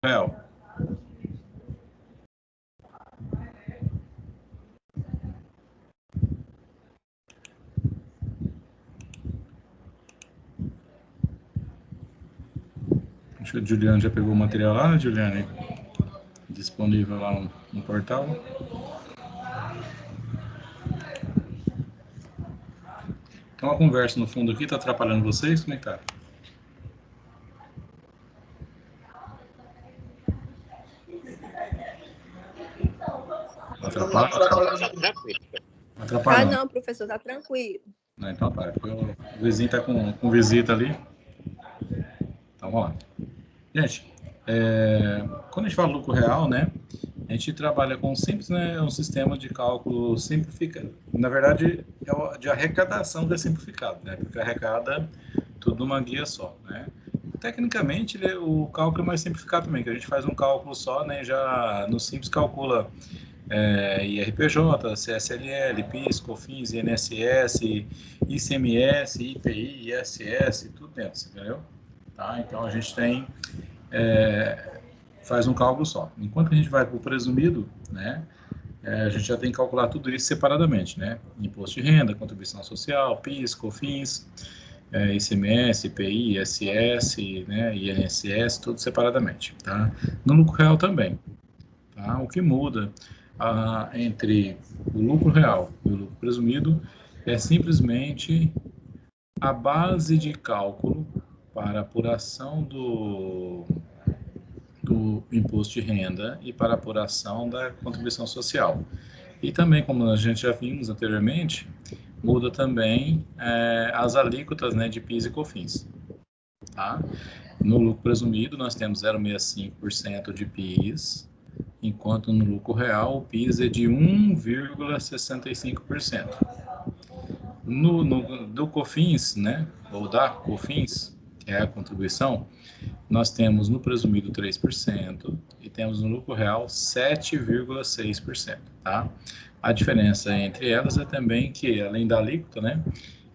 real. Acho que a Juliane já pegou o material lá, né, Juliane? Disponível lá no portal. Tem uma conversa no fundo aqui, tá atrapalhando vocês? Como é que tá? Atrapalha? Ah, não, professor, tá tranquilo. Não, então tá, porque o vizinho tá com visita ali. Então vamos lá. Gente, quando a gente fala lucro real, né, a gente trabalha com simples, né, um sistema de cálculo simplificado. Na verdade, é de arrecadação que é simplificado, né, porque arrecada tudo numa guia só, né. Tecnicamente, o cálculo é mais simplificado também, que a gente faz um cálculo só, né, já no simples calcula IRPJ, CSLL, PIS, COFINS, INSS, ICMS, IPI, ISS, tudo dentro, entendeu? Tá? Então a gente tem faz um cálculo só. Enquanto a gente vai para o presumido, né, a gente já tem que calcular tudo isso separadamente, né? Imposto de renda, contribuição social, PIS, COFINS, ICMS, IPI, ISS, né, INSS, tudo separadamente, tá? No lucro real também, tá? O que muda entre o lucro real e o lucro presumido é simplesmente a base de cálculo para apuração do imposto de renda e para apuração da contribuição social. E também, como a gente já vimos anteriormente, muda também as alíquotas, né, de PIS e COFINS. Tá? No lucro presumido, nós temos 0,65% de PIS, enquanto no lucro real o PIS é de 1,65%. Do COFINS, né, ou da COFINS, que é a contribuição, nós temos no presumido 3% e temos no lucro real 7,6%, tá? A diferença entre elas é também que, além da alíquota, né,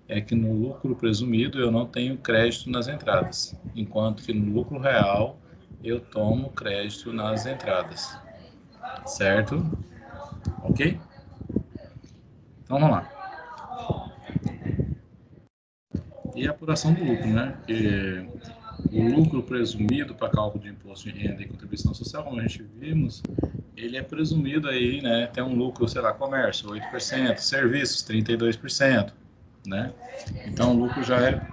é que no lucro presumido eu não tenho crédito nas entradas, enquanto que no lucro real eu tomo crédito nas entradas, certo? Ok? Então vamos lá. E a apuração do lucro, né? Que o lucro presumido para cálculo de imposto de renda e contribuição social, como a gente vimos, ele é presumido aí, né? Tem um lucro, sei lá, comércio, 8%, serviços, 32%, né? Então, o lucro já é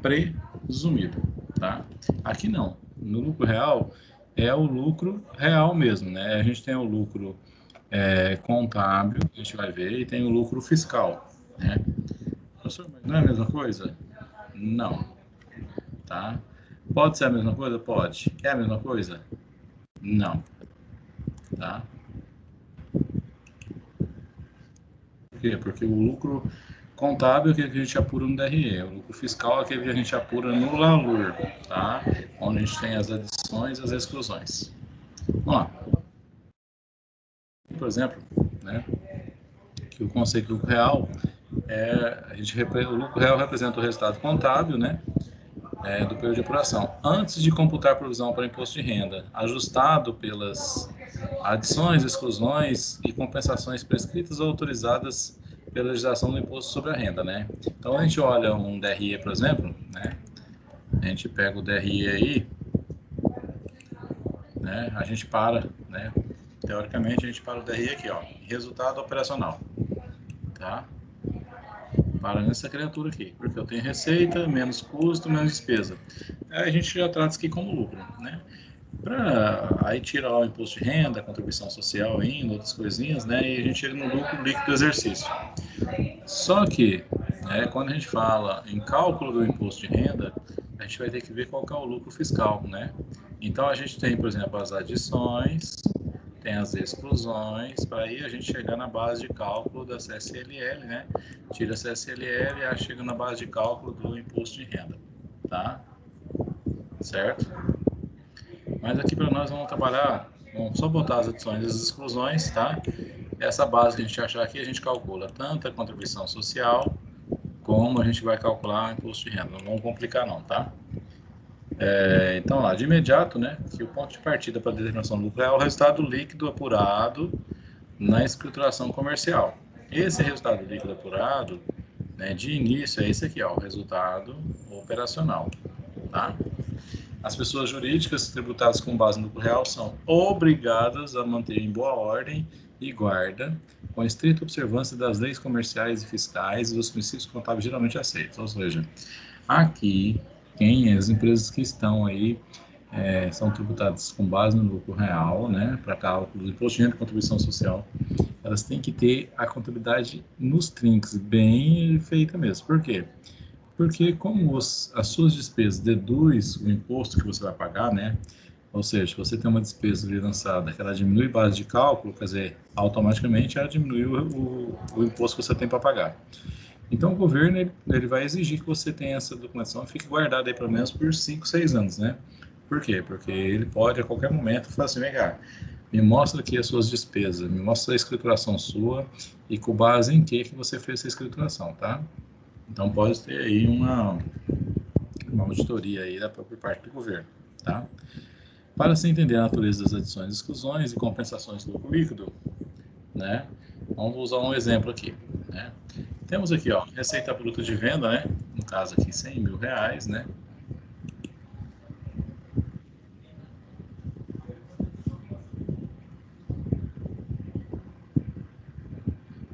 presumido, tá? Aqui não. No lucro real, é o lucro real mesmo, né? A gente tem o lucro contábil, a gente vai ver, e tem o lucro fiscal, né? Professor, mas não é a mesma coisa? Não, tá? Pode ser a mesma coisa? Pode. É a mesma coisa? Não, tá? Por quê? Porque o lucro contábil é aquele que a gente apura no DRE, o lucro fiscal é aquele que a gente apura no LALUR, tá? Onde a gente tem as adições e as exclusões. Vamos lá. Por exemplo, né, que o conceito do lucro real o lucro real representa o resultado contábil, né, do período de apuração, antes de computar a provisão para imposto de renda, ajustado pelas adições, exclusões e compensações prescritas ou autorizadas pela legislação do imposto sobre a renda, né? Então a gente olha um DRE, por exemplo, né? A gente pega o DRE aí, né? A gente para, né? Teoricamente a gente para o DRE aqui, ó, resultado operacional, tá? Para nessa criatura aqui, porque eu tenho receita, menos custo, menos despesa. Aí a gente já trata isso aqui como lucro, né? Para aí tirar o imposto de renda, a contribuição social ainda, outras coisinhas, né? E a gente chega no lucro líquido do exercício. Só que, né, quando a gente fala em cálculo do imposto de renda, a gente vai ter que ver qual que é o lucro fiscal, né? Então a gente tem, por exemplo, as adições, tem as exclusões, para aí a gente chegar na base de cálculo da CSLL, né? Tira a CSLL e aí chega na base de cálculo do imposto de renda, tá? Certo? Mas aqui para nós vamos trabalhar, vamos só botar as adições e as exclusões, tá? Essa base que a gente achar aqui, a gente calcula tanto a contribuição social, como a gente vai calcular o imposto de renda. Não vamos complicar não, tá? Então, lá, de imediato, né, que o ponto de partida para a determinação do lucro é o resultado líquido apurado na escrituração comercial. Esse resultado líquido apurado, né, de início, é esse aqui, ó, o resultado operacional, tá? As pessoas jurídicas tributadas com base no lucro real são obrigadas a manter em boa ordem e guarda, com estrita observância das leis comerciais e fiscais e dos princípios contábeis geralmente aceitos. Ou seja, aqui, as empresas que estão aí são tributadas com base no lucro real, né, para cálculo do imposto de renda e contribuição social, elas têm que ter a contabilidade nos trinques, bem feita mesmo. Por quê? Porque como as suas despesas deduz o imposto que você vai pagar, né? Ou seja, se você tem uma despesa ali lançada que ela diminui base de cálculo, quer dizer, automaticamente ela diminui o imposto que você tem para pagar. Então o governo ele vai exigir que você tenha essa documentação e fique guardada aí pelo menos por 5, 6 anos, né? Por quê? Porque ele pode a qualquer momento falar assim, vem cá, me mostra aqui as suas despesas, me mostra a escrituração sua e com base em que você fez essa escrituração, tá? Então pode ter aí uma auditoria aí por parte do governo, tá? Para se entender a natureza das adições, exclusões e compensações do lucro líquido, né? Vamos usar um exemplo aqui, né? Temos aqui, ó, receita bruta de venda, né? No caso aqui, 100 mil reais, né?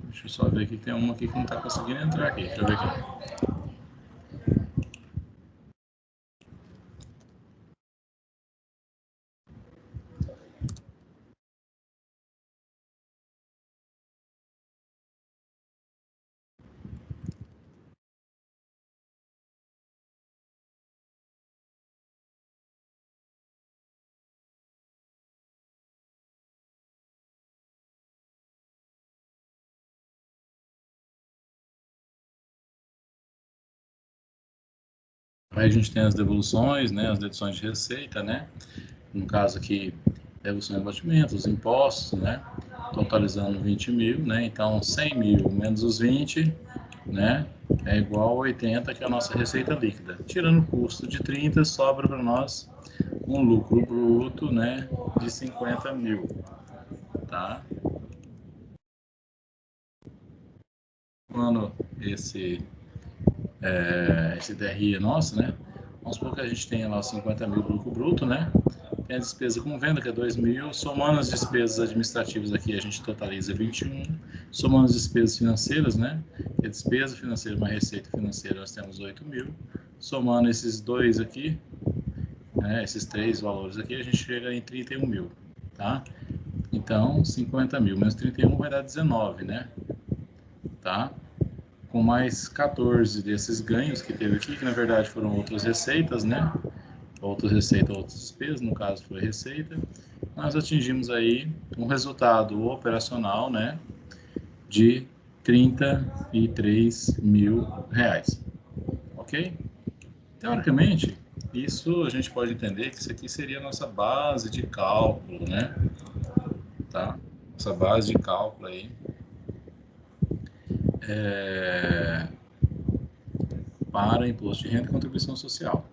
Deixa eu só ver aqui, tem uma aqui que não está conseguindo entrar aqui. Deixa eu ver aqui. Aí a gente tem as devoluções, né? As deduções de receita, né? No caso aqui, devolução de abatimentos, os impostos, né? Totalizando 20 mil, né? Então, 100 mil menos os 20, né? É igual a 80, que é a nossa receita líquida. Tirando o custo de 30, sobra para nós um lucro bruto, né? De 50 mil, tá? Quando esse DRI é nosso, né? Vamos supor que a gente tenha lá os 50 mil do lucro bruto, né? Tem a despesa com venda, que é 2 mil. Somando as despesas administrativas aqui, a gente totaliza 21. Somando as despesas financeiras, né? Que é despesa financeira mais receita financeira, nós temos 8 mil. Somando esses dois aqui, né? Esses três valores aqui, a gente chega em 31 mil, tá? Então, 50 mil menos 31 vai dar 19, né? Tá? Com mais 14 desses ganhos que teve aqui, que na verdade foram outras receitas, né? Outras receitas, outras despesas, no caso foi receita, nós atingimos aí um resultado operacional, né, de 33 mil reais, ok? Teoricamente, isso a gente pode entender que isso aqui seria a nossa base de cálculo, né, tá? Nossa base de cálculo aí, para imposto de renda e contribuição social,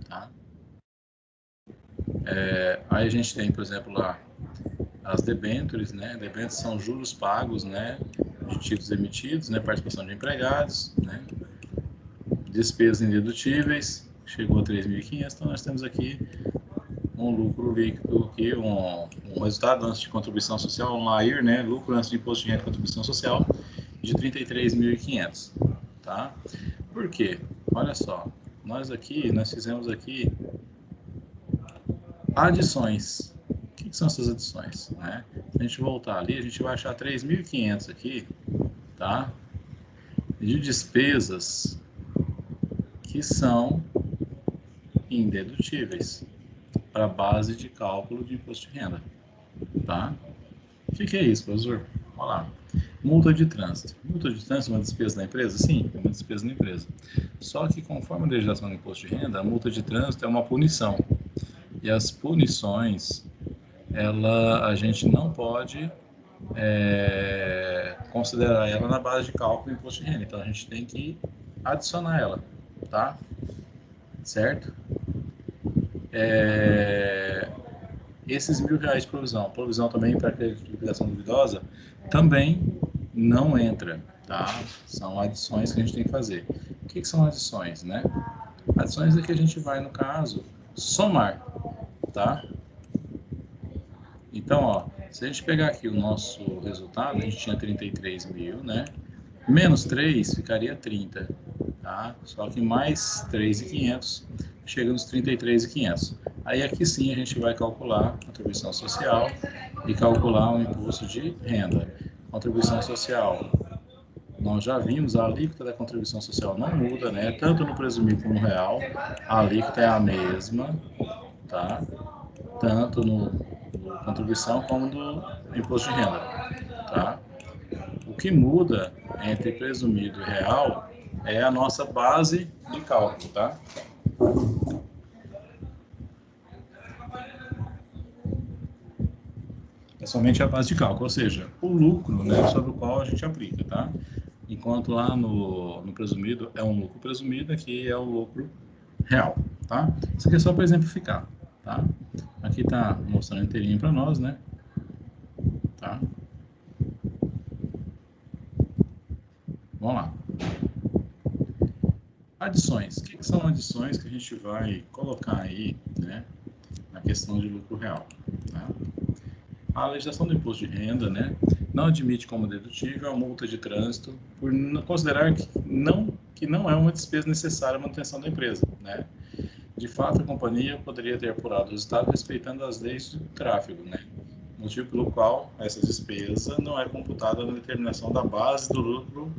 tá? Aí a gente tem, por exemplo, lá as debêntures, né? Debêntures são juros pagos, né? De títulos emitidos, né? Participação de empregados, né? Despesas indedutíveis, chegou a 3.500, então nós temos aqui um lucro líquido, aqui, um resultado antes de contribuição social, um LAIR, né? Lucro antes de imposto de renda e contribuição social, de 33.500, tá? Por quê? Olha só, nós fizemos aqui adições. O que são essas adições? Né? Se a gente voltar ali, a gente vai achar 3.500 aqui, tá? De despesas que são indedutíveis para a base de cálculo de imposto de renda, tá? O que é isso, professor? Olha lá. Multa de trânsito. Multa de trânsito é uma despesa da empresa? Sim, é uma despesa da empresa. Só que conforme a legislação do imposto de renda, a multa de trânsito é uma punição. E as punições, a gente não pode considerar ela na base de cálculo do imposto de renda. Então, a gente tem que adicionar ela, tá? Certo? Esses R$1.000 de provisão também para liquidação duvidosa, também não entra, tá? São adições que a gente tem que fazer. O que são adições, né? Adições é que a gente vai, no caso, somar, tá? Então, ó, se a gente pegar aqui o nosso resultado, a gente tinha 33 mil, né? Menos 3 ficaria 30, tá? Só que mais 3.500 chega nos 33.500. Aí aqui sim a gente vai calcular a contribuição social e calcular o imposto de renda. Contribuição social, nós já vimos, a alíquota da contribuição social não muda, né? Tanto no presumido como no real, a alíquota é a mesma, tá? Tanto no contribuição como no imposto de renda, tá? O que muda entre presumido e real é a nossa base de cálculo, tá? É somente a base de cálculo, ou seja, o lucro, né, sobre o qual a gente aplica, tá? Enquanto lá no presumido é um lucro presumido, aqui é o lucro real, tá? Isso aqui é só para exemplificar, tá? Aqui tá mostrando inteirinho para nós, né? Tá? Vamos lá. Adições. O que são adições que a gente vai colocar aí, né, na questão de lucro real, tá? A legislação do imposto de renda, né, não admite como dedutível a multa de trânsito por considerar que não é uma despesa necessária à manutenção da empresa, né? De fato, a companhia poderia ter apurado o resultado respeitando as leis do tráfego, né? Motivo pelo qual essa despesa não é computada na determinação da base do lucro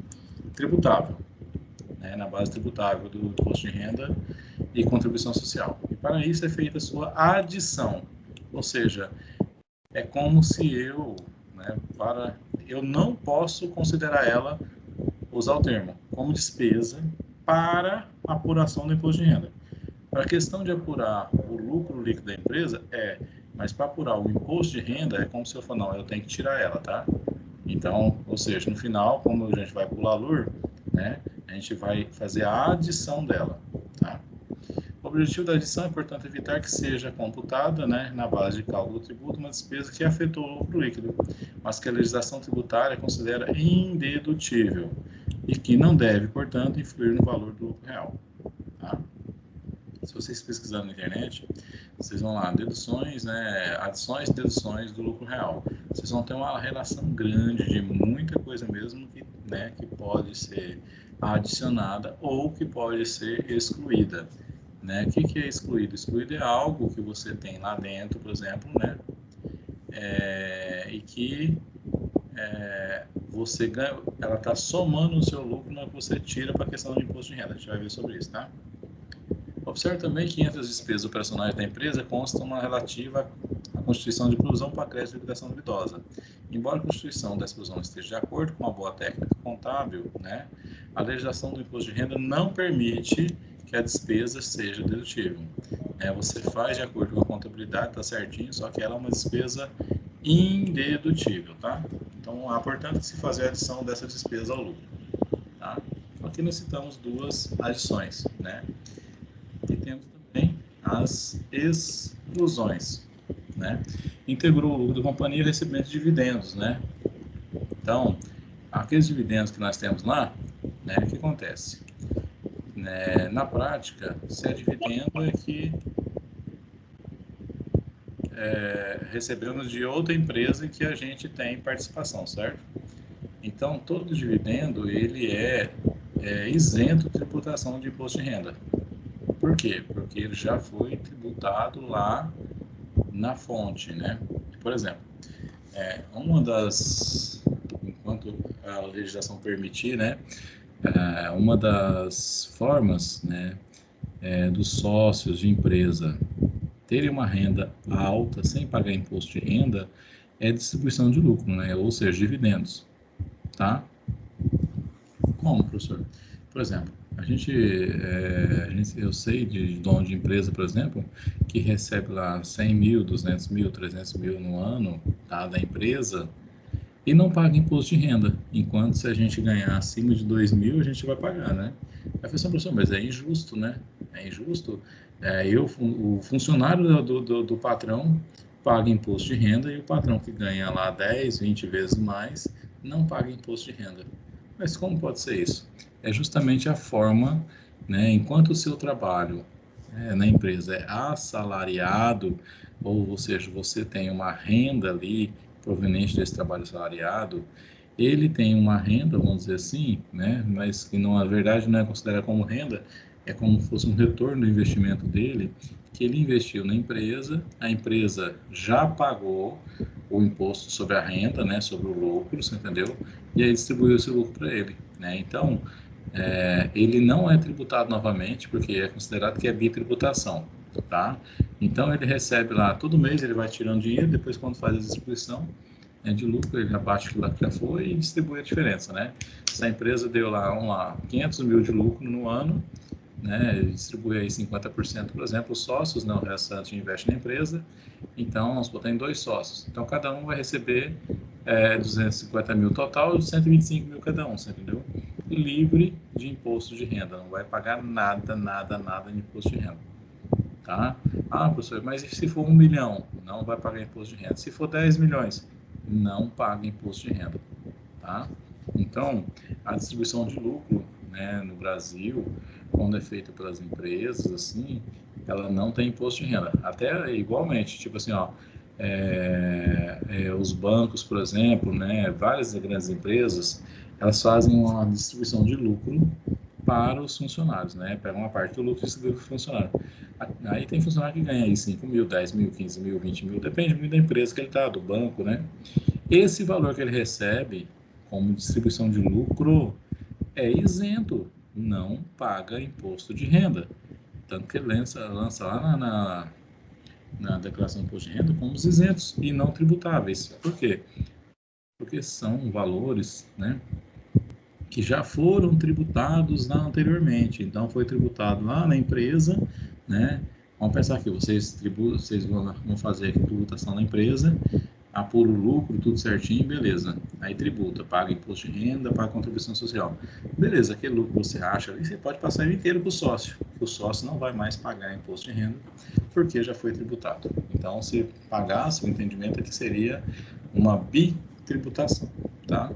tributável, né? Na base tributável do imposto de renda e contribuição social. E para isso é feita a sua adição, ou seja, é como se eu, né, eu não posso considerar ela, usar o termo, como despesa para apuração do imposto de renda. Para a questão de apurar o lucro líquido da empresa, mas para apurar o imposto de renda, é como se eu falar, não, eu tenho que tirar ela, tá? Então, ou seja, no final, como a gente vai pular a LUR, né, a gente vai fazer a adição dela, tá? O objetivo da adição é, portanto, evitar que seja computada, né, na base de cálculo do tributo uma despesa que afetou o lucro líquido, mas que a legislação tributária considera indedutível e que não deve, portanto, influir no valor do lucro real, tá? Se vocês pesquisarem na internet, vocês vão lá, deduções, né, adições e deduções do lucro real. Vocês vão ter uma relação grande de muita coisa mesmo que, né, que pode ser adicionada ou que pode ser excluída. Né? O que é excluído? Excluído é algo que você tem lá dentro, por exemplo, né? E que você ganha, ela está somando o seu lucro no que você tira para a questão do imposto de renda. A gente vai ver sobre isso, tá? Observe também que entre as despesas operacionais da empresa consta uma relativa à constituição de provisão para crédito de liquidação duvidosa. Embora a constituição dessa provisão esteja de acordo com uma boa técnica contábil, né, a legislação do imposto de renda não permite que a despesa seja dedutível. Você faz de acordo com a contabilidade, tá certinho, só que ela é uma despesa indedutível, tá? Então, há, portanto, que se fazer a adição dessa despesa ao lucro, tá? Aqui nós citamos duas adições, né? E temos também as exclusões, né? Integrou o lucro da companhia e recebimento de dividendos, né? Então, aqueles dividendos que nós temos lá, né? O que acontece? Na prática, se é dividendo é que recebemos de outra empresa em que a gente tem participação, certo? Então, todo dividendo ele é isento de tributação de imposto de renda. Por quê? Porque ele já foi tributado lá na fonte, né? Por exemplo, enquanto a legislação permitir, né? Uma das formas, né, dos sócios de empresa terem uma renda alta sem pagar imposto de renda é distribuição de lucro, né? Ou seja, dividendos, tá? Como, professor? Por exemplo, eu sei de dono de empresa, por exemplo, que recebe lá 100 mil, 200 mil, 300 mil no ano, tá, da empresa e não paga imposto de renda, enquanto se a gente ganhar acima de 2 mil, a gente vai pagar, né? A professor, mas é injusto, né? É injusto E o funcionário do patrão paga imposto de renda e o patrão que ganha lá 10, 20 vezes mais não paga imposto de renda. Mas como pode ser isso? É justamente a forma, né, enquanto o seu trabalho na empresa é assalariado, ou seja, você tem uma renda ali proveniente desse trabalho assalariado, ele tem uma renda, vamos dizer assim, né, mas que não, na verdade não é considerada como renda, é como se fosse um retorno do investimento dele, que ele investiu na empresa, a empresa já pagou o imposto sobre a renda, né, sobre o lucro, você entendeu? E aí distribuiu esse lucro para ele, né? Então, ele não é tributado novamente, porque é considerado que é bitributação, tá? Então, ele recebe lá, todo mês ele vai tirando dinheiro, depois quando faz a distribuição de lucro, ele abate aquilo que já foi e distribui a diferença, né? Se a empresa deu lá, vamos lá, 500 mil de lucro no ano, né, distribui aí 50%, por exemplo, os sócios, né, o restante investe na empresa, então vamos botar em 2 sócios. Então cada um vai receber 250 mil total e 125 mil cada um, você entendeu? Livre de imposto de renda, não vai pagar nada, nada, nada de imposto de renda. Tá? Ah, professor, mas e se for 1 milhão? Não vai pagar imposto de renda. Se for 10 milhões, não paga imposto de renda. Tá? Então, a distribuição de lucro, né, no Brasil, quando é feita pelas empresas, assim, ela não tem imposto de renda. Até igualmente, tipo assim, ó, os bancos, por exemplo, né, várias grandes empresas, elas fazem uma distribuição de lucro para os funcionários, né? Pegam uma parte do lucro e distribuem para o funcionário. Aí tem funcionário que ganha aí 5 mil, 10 mil, 15 mil, 20 mil, depende muito da empresa que ele está, do banco, né? Esse valor que ele recebe como distribuição de lucro é isento, não paga imposto de renda. Tanto que ele lança lá na declaração de imposto de renda como os isentos e não tributáveis. Por quê? Porque são valores, né, que já foram tributados lá anteriormente. Então, foi tributado lá na empresa, né? Vamos pensar aqui, vocês vão fazer aqui a tributação na empresa, apura o lucro, tudo certinho, beleza. Aí tributa, paga imposto de renda, paga contribuição social. Beleza, aquele lucro que você acha ali, você pode passar ele inteiro para o sócio. O sócio não vai mais pagar imposto de renda, porque já foi tributado. Então, se pagasse, o entendimento é que seria uma bitributação, tá?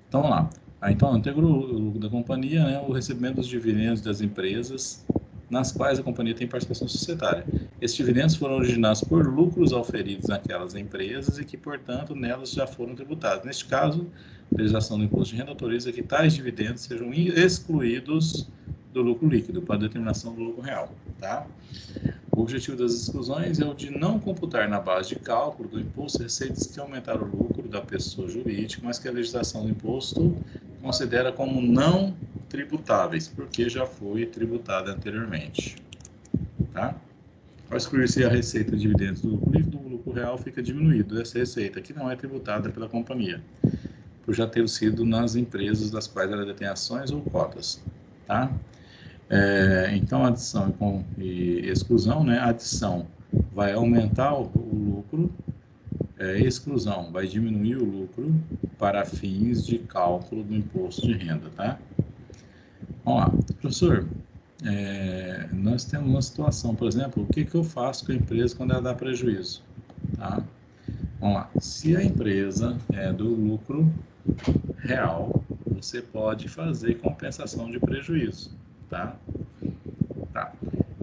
Então, vamos lá. Então, integra o lucro da companhia, né, o recebimento dos dividendos das empresas nas quais a companhia tem participação societária. Esses dividendos foram originados por lucros auferidos naquelas empresas e que, portanto, nelas já foram tributados. Neste caso, a legislação do imposto de renda autoriza que tais dividendos sejam excluídos do lucro líquido para a determinação do lucro real. Tá? O objetivo das exclusões é o de não computar na base de cálculo do imposto receitas que aumentaram o lucro da pessoa jurídica, mas que a legislação do imposto considera como não tributáveis, porque já foi tributada anteriormente. Tá? Ao excluir-se a receita de dividendos do lucro líquido, o lucro real fica diminuído. Essa receita, que não é tributada pela companhia, por já ter sido nas empresas das quais ela detém ações ou cotas. Tá? Então, adição e exclusão, né? Adição vai aumentar o lucro, exclusão vai diminuir o lucro para fins de cálculo do imposto de renda, tá? Vamos lá, professor, nós temos uma situação, por exemplo, o que eu faço com a empresa quando ela dá prejuízo, tá? Vamos lá, se a empresa é do lucro real, você pode fazer compensação de prejuízo, tá? Tá.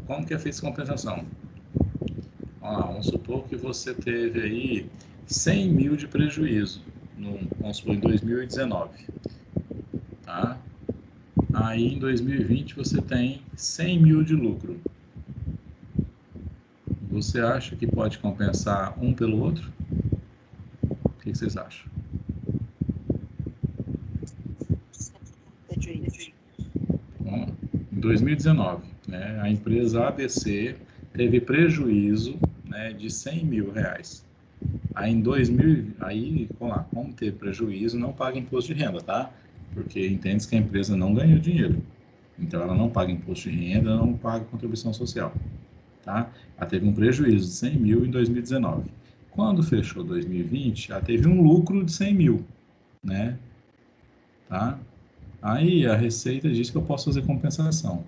Como que é feita essa compensação? Vamos supor que você teve aí 100 mil de prejuízo, vamos supor, em 2019. Tá? Aí em 2020 você tem 100 mil de lucro. Você acha que pode compensar um pelo outro? O que vocês acham? Bom, em 2019, né, a empresa ABC teve prejuízo, né, de 100 mil reais. Aí em 2000, vamos lá, como teve prejuízo, não paga imposto de renda, tá? Porque entende que a empresa não ganhou dinheiro. Então ela não paga imposto de renda, não paga contribuição social, tá? Ela teve um prejuízo de 100 mil em 2019. Quando fechou 2020, ela teve um lucro de 100 mil, né? Tá? Aí a Receita diz que eu posso fazer compensação.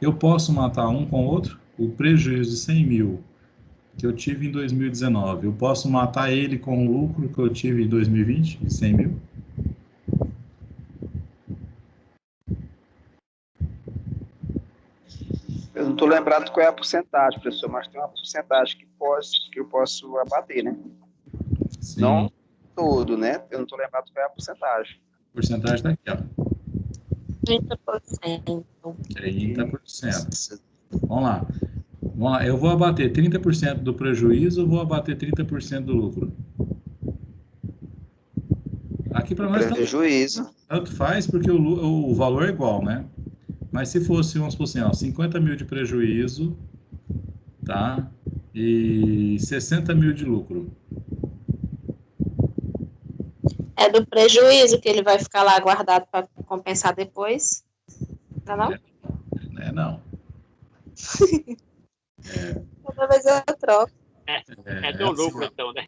Eu posso matar um com o outro? O prejuízo de 100 mil que eu tive em 2019, eu posso matar ele com o lucro que eu tive em 2020, de 100 mil? Eu não estou lembrado qual é a porcentagem, professor, mas tem uma porcentagem que eu posso abater, né? Sim. Não todo, né? Eu não estou lembrado qual é a porcentagem. A porcentagem está aqui, ó. 30%. 30%. Vamos lá. Vamos lá. Eu vou abater 30% do prejuízo ou vou abater 30% do lucro? Aqui para nós Prejuízo. tanto faz, porque o valor é igual, né? Mas se fosse, vamos supor assim, ó, 50 mil de prejuízo, tá? E 60 mil de lucro. É do prejuízo que ele vai ficar lá guardado para compensar depois? Não, não? Não. Toda vez eu troco. É do lucro, assim, então, né?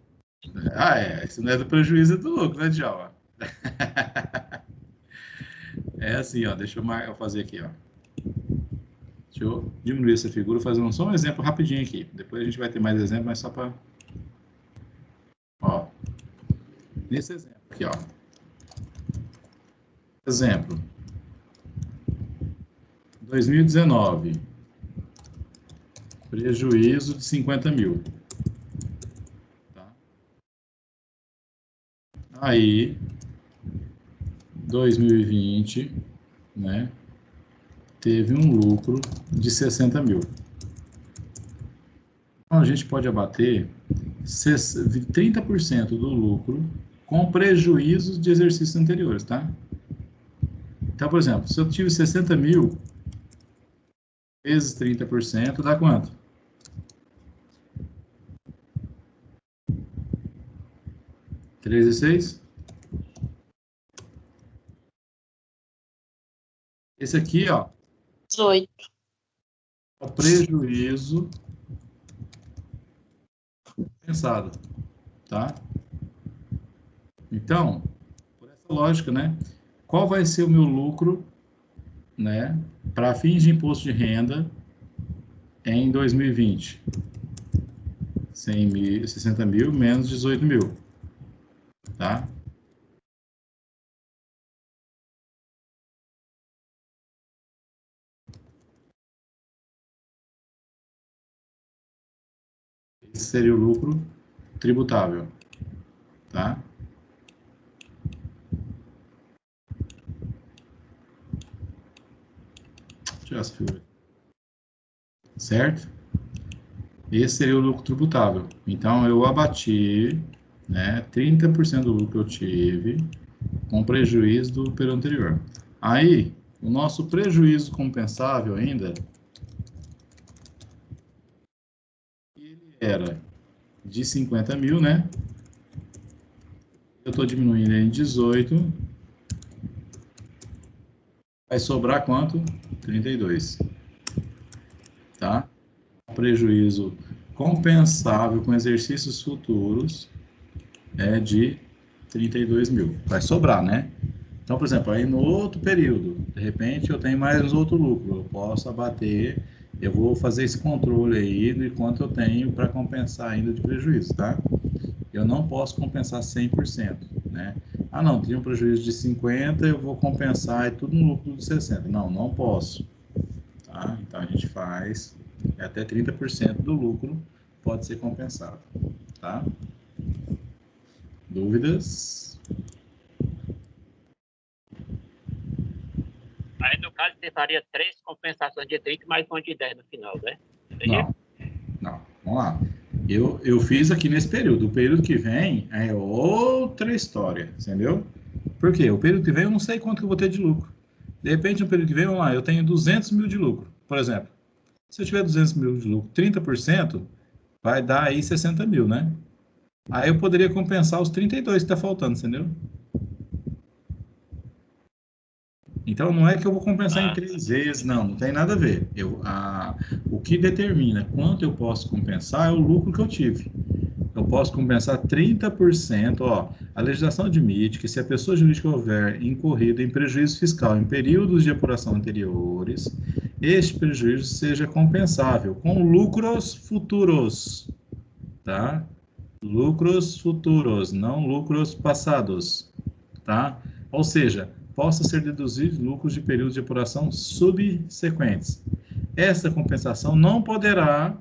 Isso não é do prejuízo, é do lucro, né, Djalma? É assim, ó, deixa eu fazer aqui, ó. Deixa eu diminuir essa figura, fazer só um exemplo rapidinho aqui. Depois a gente vai ter mais exemplos, mas só para... Ó, nesse exemplo aqui, ó. Exemplo. 2019. Prejuízo de 50 mil. Tá? Aí, 2020, né? Teve um lucro de 60 mil. Então, a gente pode abater 30% do lucro com prejuízos de exercícios anteriores, tá? Então, por exemplo, se eu tive 60 mil vezes 30%, dá quanto? 3 e 6? Esse aqui, ó, 18. é o prejuízo pensado, tá? Então, por essa lógica, né? Qual vai ser o meu lucro, né, para fins de imposto de renda em 2020? 60 mil menos 18 mil, tá? Esse seria o lucro tributável, tá? Deixa eu tirar essa figura. Certo? Esse seria o lucro tributável. Então, eu abati, né, 30% do lucro que eu tive com prejuízo do período anterior. Aí, o nosso prejuízo compensável ainda, ele era de 50 mil, né? Eu estou diminuindo em 18. Vai sobrar quanto? 32. Tá? Prejuízo compensável com exercícios futuros é de 32 mil. Vai sobrar, né? Então, por exemplo, aí no outro período, de repente eu tenho mais outro lucro, eu posso abater, eu vou fazer esse controle aí de quanto eu tenho para compensar ainda de prejuízo, tá? Eu não posso compensar 100%, né? Ah, não, tinha um prejuízo de 50, eu vou compensar tudo no lucro de 60. Não, não posso, tá? Então a gente faz até 30% do lucro pode ser compensado, tá? Dúvidas? Aí, no caso, você faria 3 compensações de 30 mais uma de 10 no final, né? Não. Vamos lá. Eu fiz aqui nesse período. O período que vem é outra história, entendeu? Por quê? O período que vem eu não sei quanto que eu vou ter de lucro. De repente, no período que vem, vamos lá, eu tenho 200 mil de lucro, por exemplo. Se eu tiver 200 mil de lucro, 30% vai dar aí 60 mil, né? Aí eu poderia compensar os 32 que está faltando, entendeu? Então, não é que eu vou compensar em 3 vezes, não tem nada a ver. O que determina quanto eu posso compensar é o lucro que eu tive. Eu posso compensar 30%, ó. A legislação admite que se a pessoa jurídica houver incorrido em prejuízo fiscal em períodos de apuração anteriores, este prejuízo seja compensável com lucros futuros, tá? Lucros futuros, não lucros passados, tá? Ou seja, possa ser deduzido lucros de períodos de apuração subsequentes. Essa compensação não poderá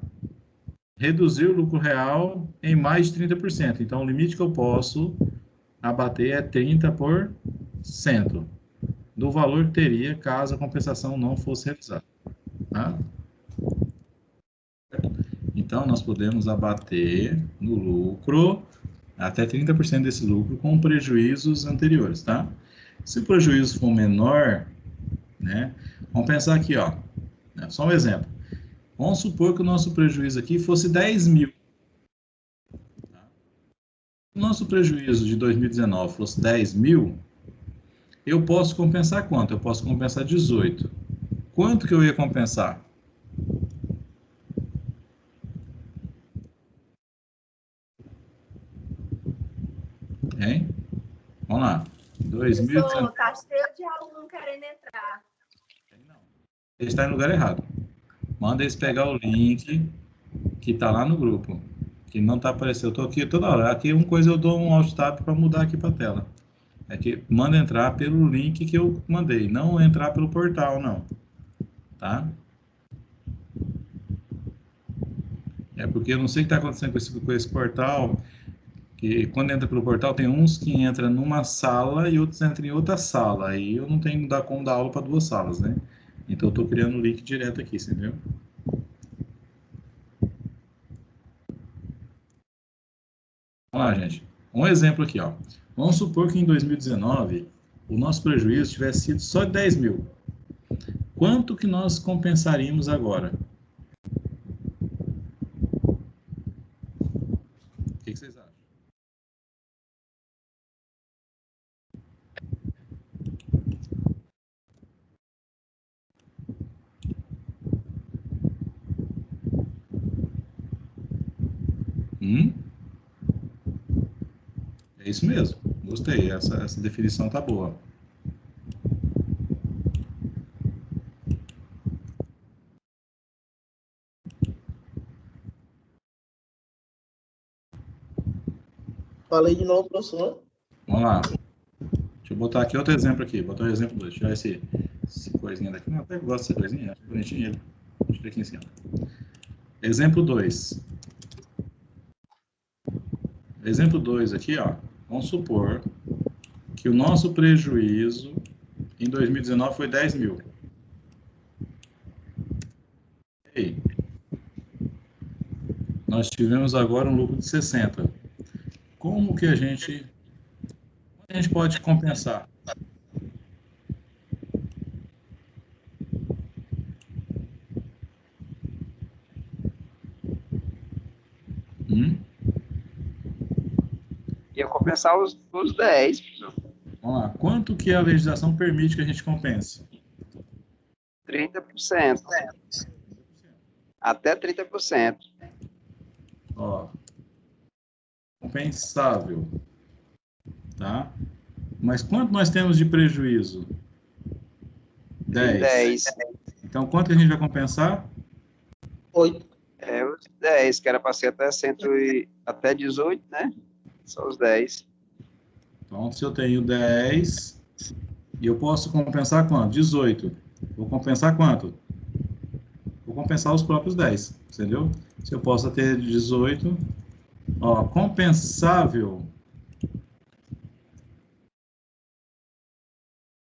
reduzir o lucro real em mais de 30%. Então, o limite que eu posso abater é 30% do valor que teria caso a compensação não fosse realizada. Tá? Então, nós podemos abater no lucro até 30% desse lucro com prejuízos anteriores, tá? Se o prejuízo for menor, né? Vamos pensar aqui, ó. Só um exemplo. Vamos supor que o nosso prejuízo aqui fosse 10 mil. Tá? Se o nosso prejuízo de 2019 fosse 10 mil, eu posso compensar quanto? Eu posso compensar 18. Quanto que eu ia compensar? Hein? Vamos lá. 2019. Tá cheio de aluno querendo entrar. Ele está no lugar errado. Manda eles pegar o link que está lá no grupo, que não está aparecendo. Eu estou aqui toda hora. Aqui uma coisa eu dou um alt tab para mudar aqui para a tela. É que manda entrar pelo link que eu mandei, não entrar pelo portal, não. Tá? É porque eu não sei o que está acontecendo com esse portal, que quando entra pelo portal tem uns que entram numa sala e outros entram em outra sala. Aí eu não tenho como dar aula para duas salas, né? Então eu estou criando o link direto aqui, você entendeu? Vamos lá, gente. Um exemplo aqui, ó. Vamos supor que em 2019 o nosso prejuízo tivesse sido só de 10 mil. Quanto que nós compensaríamos agora? O que vocês acham? É isso mesmo. Gostei. Essa definição tá boa. Falei de novo, professor. Vamos lá. Deixa eu botar aqui outro exemplo aqui. Botar o exemplo 2. Tirar esse coisinha daqui. Não, até gosto dessa coisinha. Acho bonitinho ele. Deixa eu aqui em cima. Exemplo 2. Exemplo 2 aqui, ó. Vamos supor que o nosso prejuízo em 2019 foi 10 mil. E aí? Nós tivemos agora um lucro de 60. Como que a gente pode compensar? Ia compensar os 10. Vamos lá. Quanto que a legislação permite que a gente compense? 30%. Até 30%. Ó, compensável, tá? Mas quanto nós temos de prejuízo? 10. Então, quanto que a gente vai compensar? 8. É os 10, que era para ser até 18, né? Só os 10. Então, se eu tenho 10, e eu posso compensar quanto? 18. Vou compensar quanto? Vou compensar os próprios 10, entendeu? Se eu posso ter 18, ó, compensável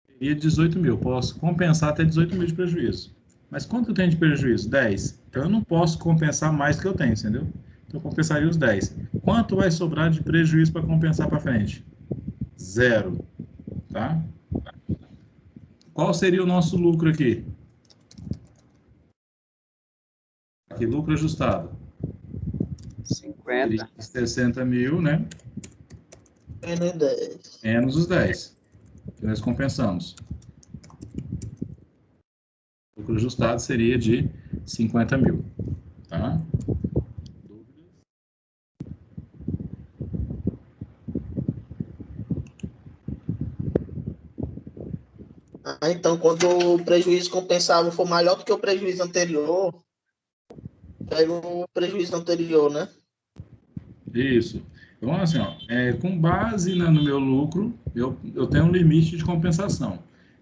seria 18 mil. Posso compensar até 18 mil de prejuízo. Mas quanto eu tenho de prejuízo? 10. Então, eu não posso compensar mais do que eu tenho, entendeu? Então, eu compensaria os 10. Quanto vai sobrar de prejuízo para compensar para frente? 0. Tá? Qual seria o nosso lucro aqui? Aqui, lucro ajustado. 50. 60 mil, né? Menos 10. Menos os 10. Que nós compensamos. O lucro ajustado seria de 50 mil. Tá? Então, quando o prejuízo compensável for maior do que o prejuízo anterior, pega o prejuízo anterior, né? Isso. Então, assim, ó, com base no meu lucro, eu tenho um limite de compensação.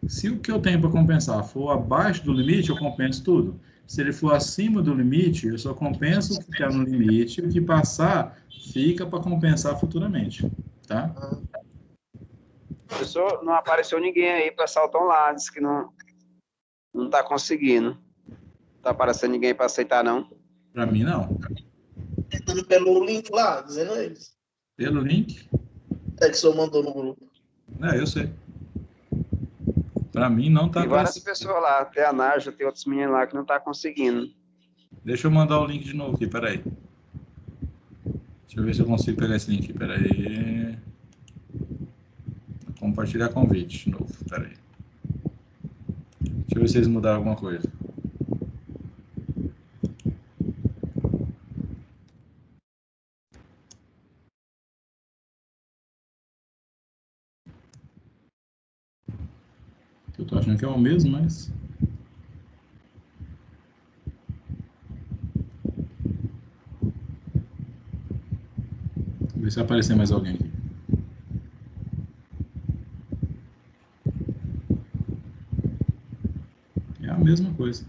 Se o que eu tenho para compensar for abaixo do limite, eu compenso tudo. Se ele for acima do limite, eu só compenso o que está no limite, o que passar fica para compensar futuramente, tá? Professor, não apareceu ninguém aí, o pessoal estão lá, diz que não está conseguindo. Não está aparecendo ninguém para aceitar, não. Para mim, não. Entrando pelo link lá, dizendo eles. Pelo link, É que o senhor mandou no grupo. eu sei. Para mim, não está Tem várias aparecendo. pessoas lá, tem a Nádia, tem outros meninos lá que não está conseguindo. Deixa eu mandar o link de novo aqui, peraí. Deixa eu ver se eu consigo pegar esse link aqui, peraí. Compartilhar convite de novo, peraí. Deixa eu ver se eles mudaram alguma coisa. Eu tô achando que é o mesmo, mas... Vou ver se vai aparecer mais alguém aqui. É a mesma coisa.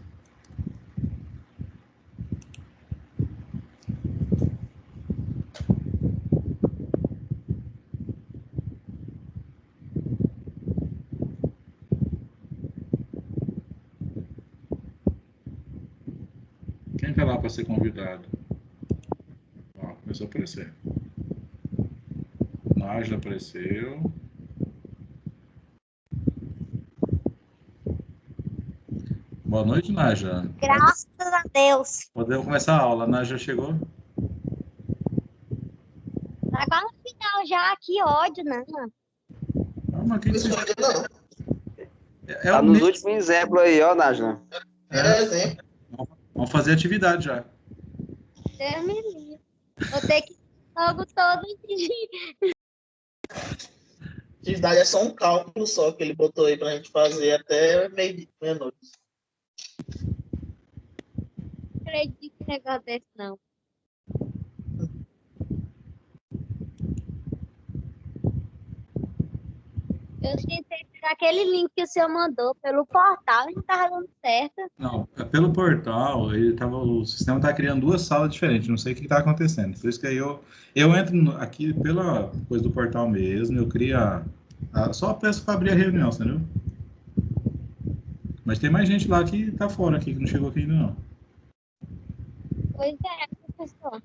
Quem tá lá para ser convidado? Ó, começou a aparecer. Nájila apareceu. Boa noite, Nájila. Graças a Deus. Podemos começar a aula. A Nájila chegou? Tá quase no final já, que ódio, né? Ah, mas quem que você... Não, Tá nos últimos exemplos aí, ó, Nájila. é exemplo. Vamos fazer atividade já. Deus me livre. Vou ter que ir logo todo dia. Atividade é só um cálculo só que ele botou aí pra gente fazer até meia-noite. Não acredito em negócio desse, não. Eu tentei pegar aquele link que o senhor mandou pelo portal e não tava dando certo. Não, pelo portal, o sistema está criando duas salas diferentes, não sei o que está acontecendo. Por isso que aí eu entro aqui pela coisa do portal mesmo, eu crio só peço para abrir a reunião, entendeu? Mas tem mais gente lá que está fora aqui, que não chegou aqui ainda não. Pois é, professor.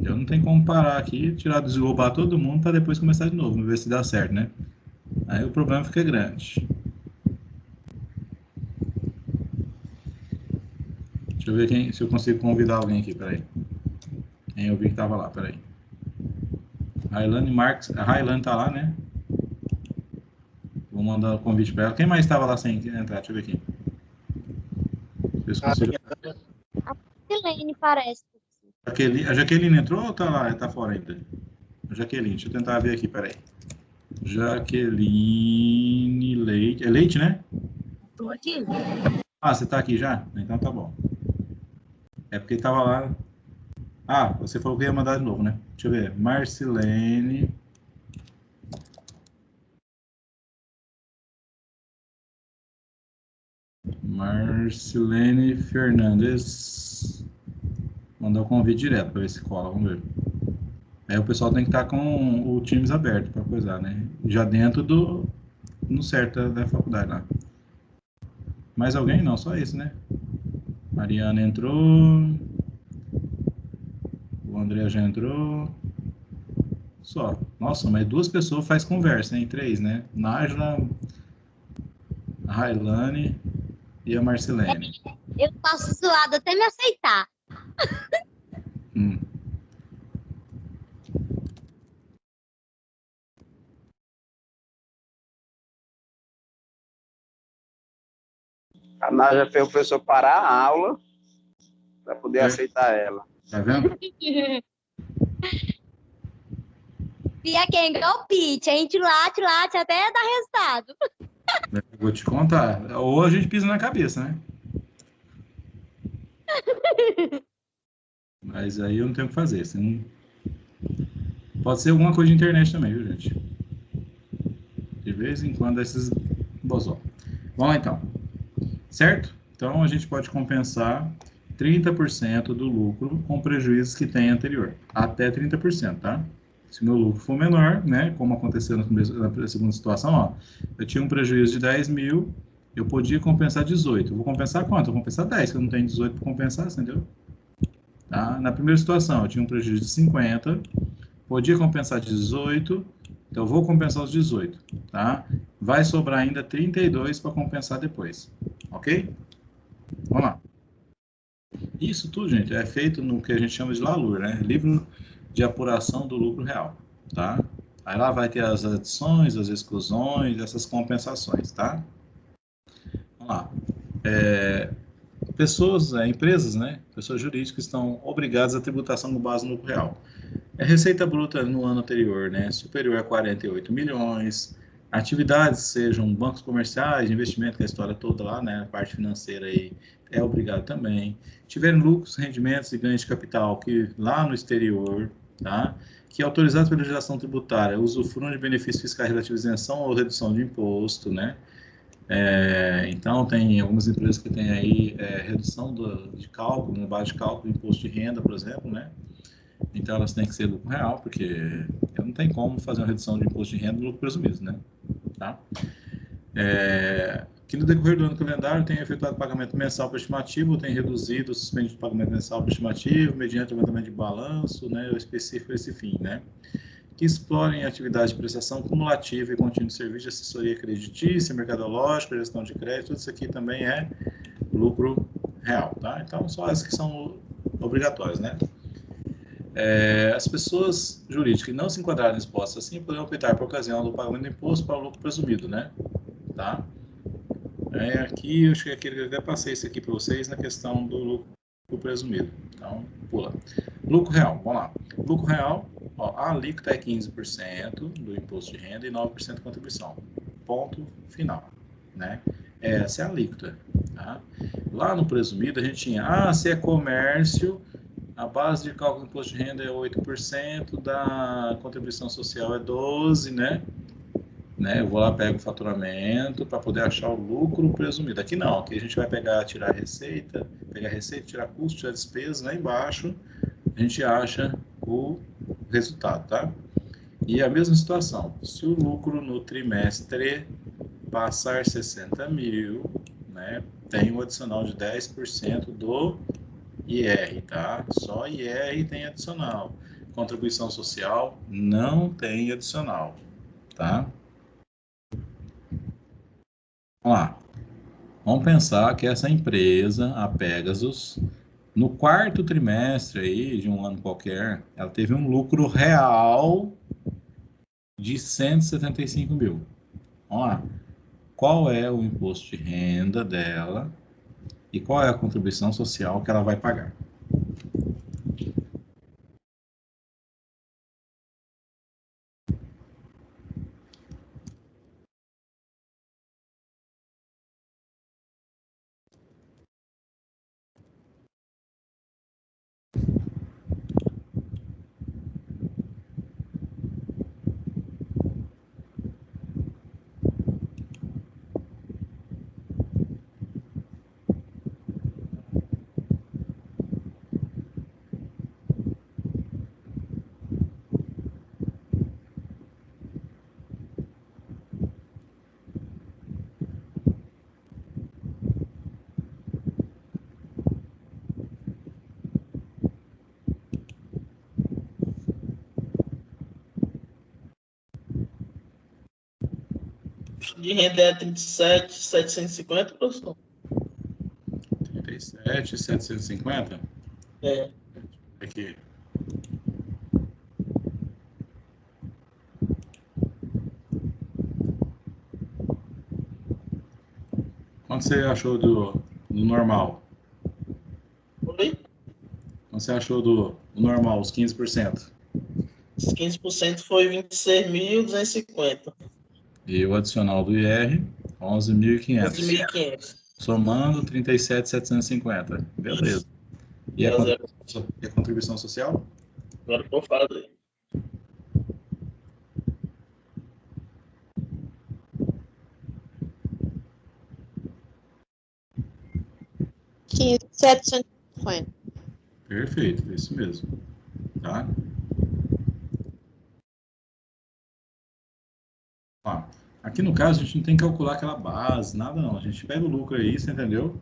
Eu não tenho como parar aqui, deslobar todo mundo para depois começar de novo, ver se dá certo, né? Aí o problema fica grande. Deixa eu ver se eu consigo convidar alguém aqui, peraí. Quem eu vi que estava lá, peraí. Railane Marques, a Railane tá lá, né? Vou mandar o convite para ela. Quem mais estava lá sem entrar? Deixa eu ver aqui. A Silene parece. A Jaqueline entrou ou tá lá? Tá fora ainda? A Jaqueline, deixa eu tentar ver aqui, peraí. Jaqueline Leite. É Leite, né? Tô aqui. Ah, você tá aqui já? Então tá bom. É porque tava lá. Ah, você falou que ia mandar de novo, né? Deixa eu ver. Marcilene. Marcilene Fernandes. Mandar o convite direto para ver se cola, vamos ver. Aí o pessoal tem que estar com o Teams aberto para coisar, né? Já dentro no certo da faculdade lá. Mais alguém? Não, só esse, né? Mariana entrou. O André já entrou. Só. Nossa, mas 2 pessoas faz conversa, hein? 3, né? Nájila, a Railane e a Marcilene. Eu passo zoado até me aceitar. A Nádia fez o professor parar a aula para poder aceitar ela. Tá vendo? Pia quem igual o Pitch. A gente late até dar resultado. Vou te contar. Ou a gente pisa na cabeça, né? Mas aí eu não tenho o que fazer. Não... Pode ser alguma coisa de internet também, viu, gente? De vez em quando esses bozó. Vamos lá, então. Certo? Então, a gente pode compensar 30% do lucro com prejuízos que tem anterior. Até 30%, tá? Se o meu lucro for menor, né? Como aconteceu na segunda situação, ó. Eu tinha um prejuízo de 10 mil, eu podia compensar 18. Eu vou compensar quanto? Eu vou compensar 10, que eu não tenho 18 para compensar, entendeu? Tá? Na primeira situação, eu tinha um prejuízo de 50, podia compensar 18, então eu vou compensar os 18, tá? Vai sobrar ainda 32 para compensar depois, ok? Vamos lá. Isso tudo, gente, é feito no que a gente chama de LALUR, né? Livro de apuração do lucro real, tá? Aí lá vai ter as adições, as exclusões, essas compensações, tá? Vamos lá. Pessoas, empresas, né? Pessoas jurídicas estão obrigadas à tributação com base no lucro real. A receita bruta no ano anterior, né, superior a 48 milhões. Atividades, sejam bancos comerciais, investimento, que é a história toda lá, né, a parte financeira aí é obrigado também. Tiverem lucros, rendimentos e ganhos de capital que lá no exterior, tá? Que autorizados pela legislação tributária usufruam de benefícios fiscais relativos à isenção ou redução de imposto, né? Então, tem algumas empresas que têm aí redução de cálculo, na base de cálculo do imposto de renda, por exemplo, né? Então, elas têm que ser lucro real, porque não tem como fazer uma redução de imposto de renda no lucro presumido, né? Tá? Que no decorrer do ano calendário tem efetuado pagamento mensal para estimativo, tem reduzido o suspendido de pagamento mensal para estimativo, mediante levantamento de balanço, né? O específico esse fim, né? Que explorem atividade de prestação cumulativa e contínua de serviço de assessoria creditícia, mercadológica, gestão de crédito, tudo isso aqui também é lucro real, tá? Então, só as que são obrigatórias, né? As pessoas jurídicas que não se enquadrarem expostas assim poderão optar por ocasião do pagamento do imposto para o lucro presumido, né? Tá? Aqui, eu acho que aquele eu até passei isso aqui para vocês na questão do lucro presumido. Então, pula. Lucro real, vamos lá. Lucro real, ó, a alíquota é 15% do imposto de renda e 9% de contribuição. Ponto final, né? Essa é a alíquota, tá? Lá no presumido, a gente tinha, se é comércio, a base de cálculo do imposto de renda é 8%, da contribuição social é 12%, né? Eu vou lá, pego o faturamento para poder achar o lucro presumido. Aqui não, aqui a gente vai tirar a receita, tirar custo, tirar despesa, lá embaixo a gente acha o resultado, tá? E a mesma situação, se o lucro no trimestre passar 60 mil, né, tem um adicional de 10% do IR, tá? Só IR tem adicional. Contribuição social não tem adicional, tá? Vamos lá. Vamos pensar que essa empresa, a Pegasus, no quarto trimestre aí, de um ano qualquer, ela teve um lucro real de 175 mil. Vamos lá. Qual é o imposto de renda dela e qual é a contribuição social que ela vai pagar? De renda é 37.750, professor? 37.750? Aqui. Quanto você achou do normal? Oi? Quanto você achou do normal, os 15%? Os 15% foi 26.250. E o adicional do IR, 11.500. 11.500. Somando 37.750. Beleza. E a contribuição social? Agora eu vou fazer. R$15.750. Perfeito, isso mesmo. Tá? Ó, aqui no caso a gente não tem que calcular aquela base, nada não. A gente pega o lucro aí, você entendeu?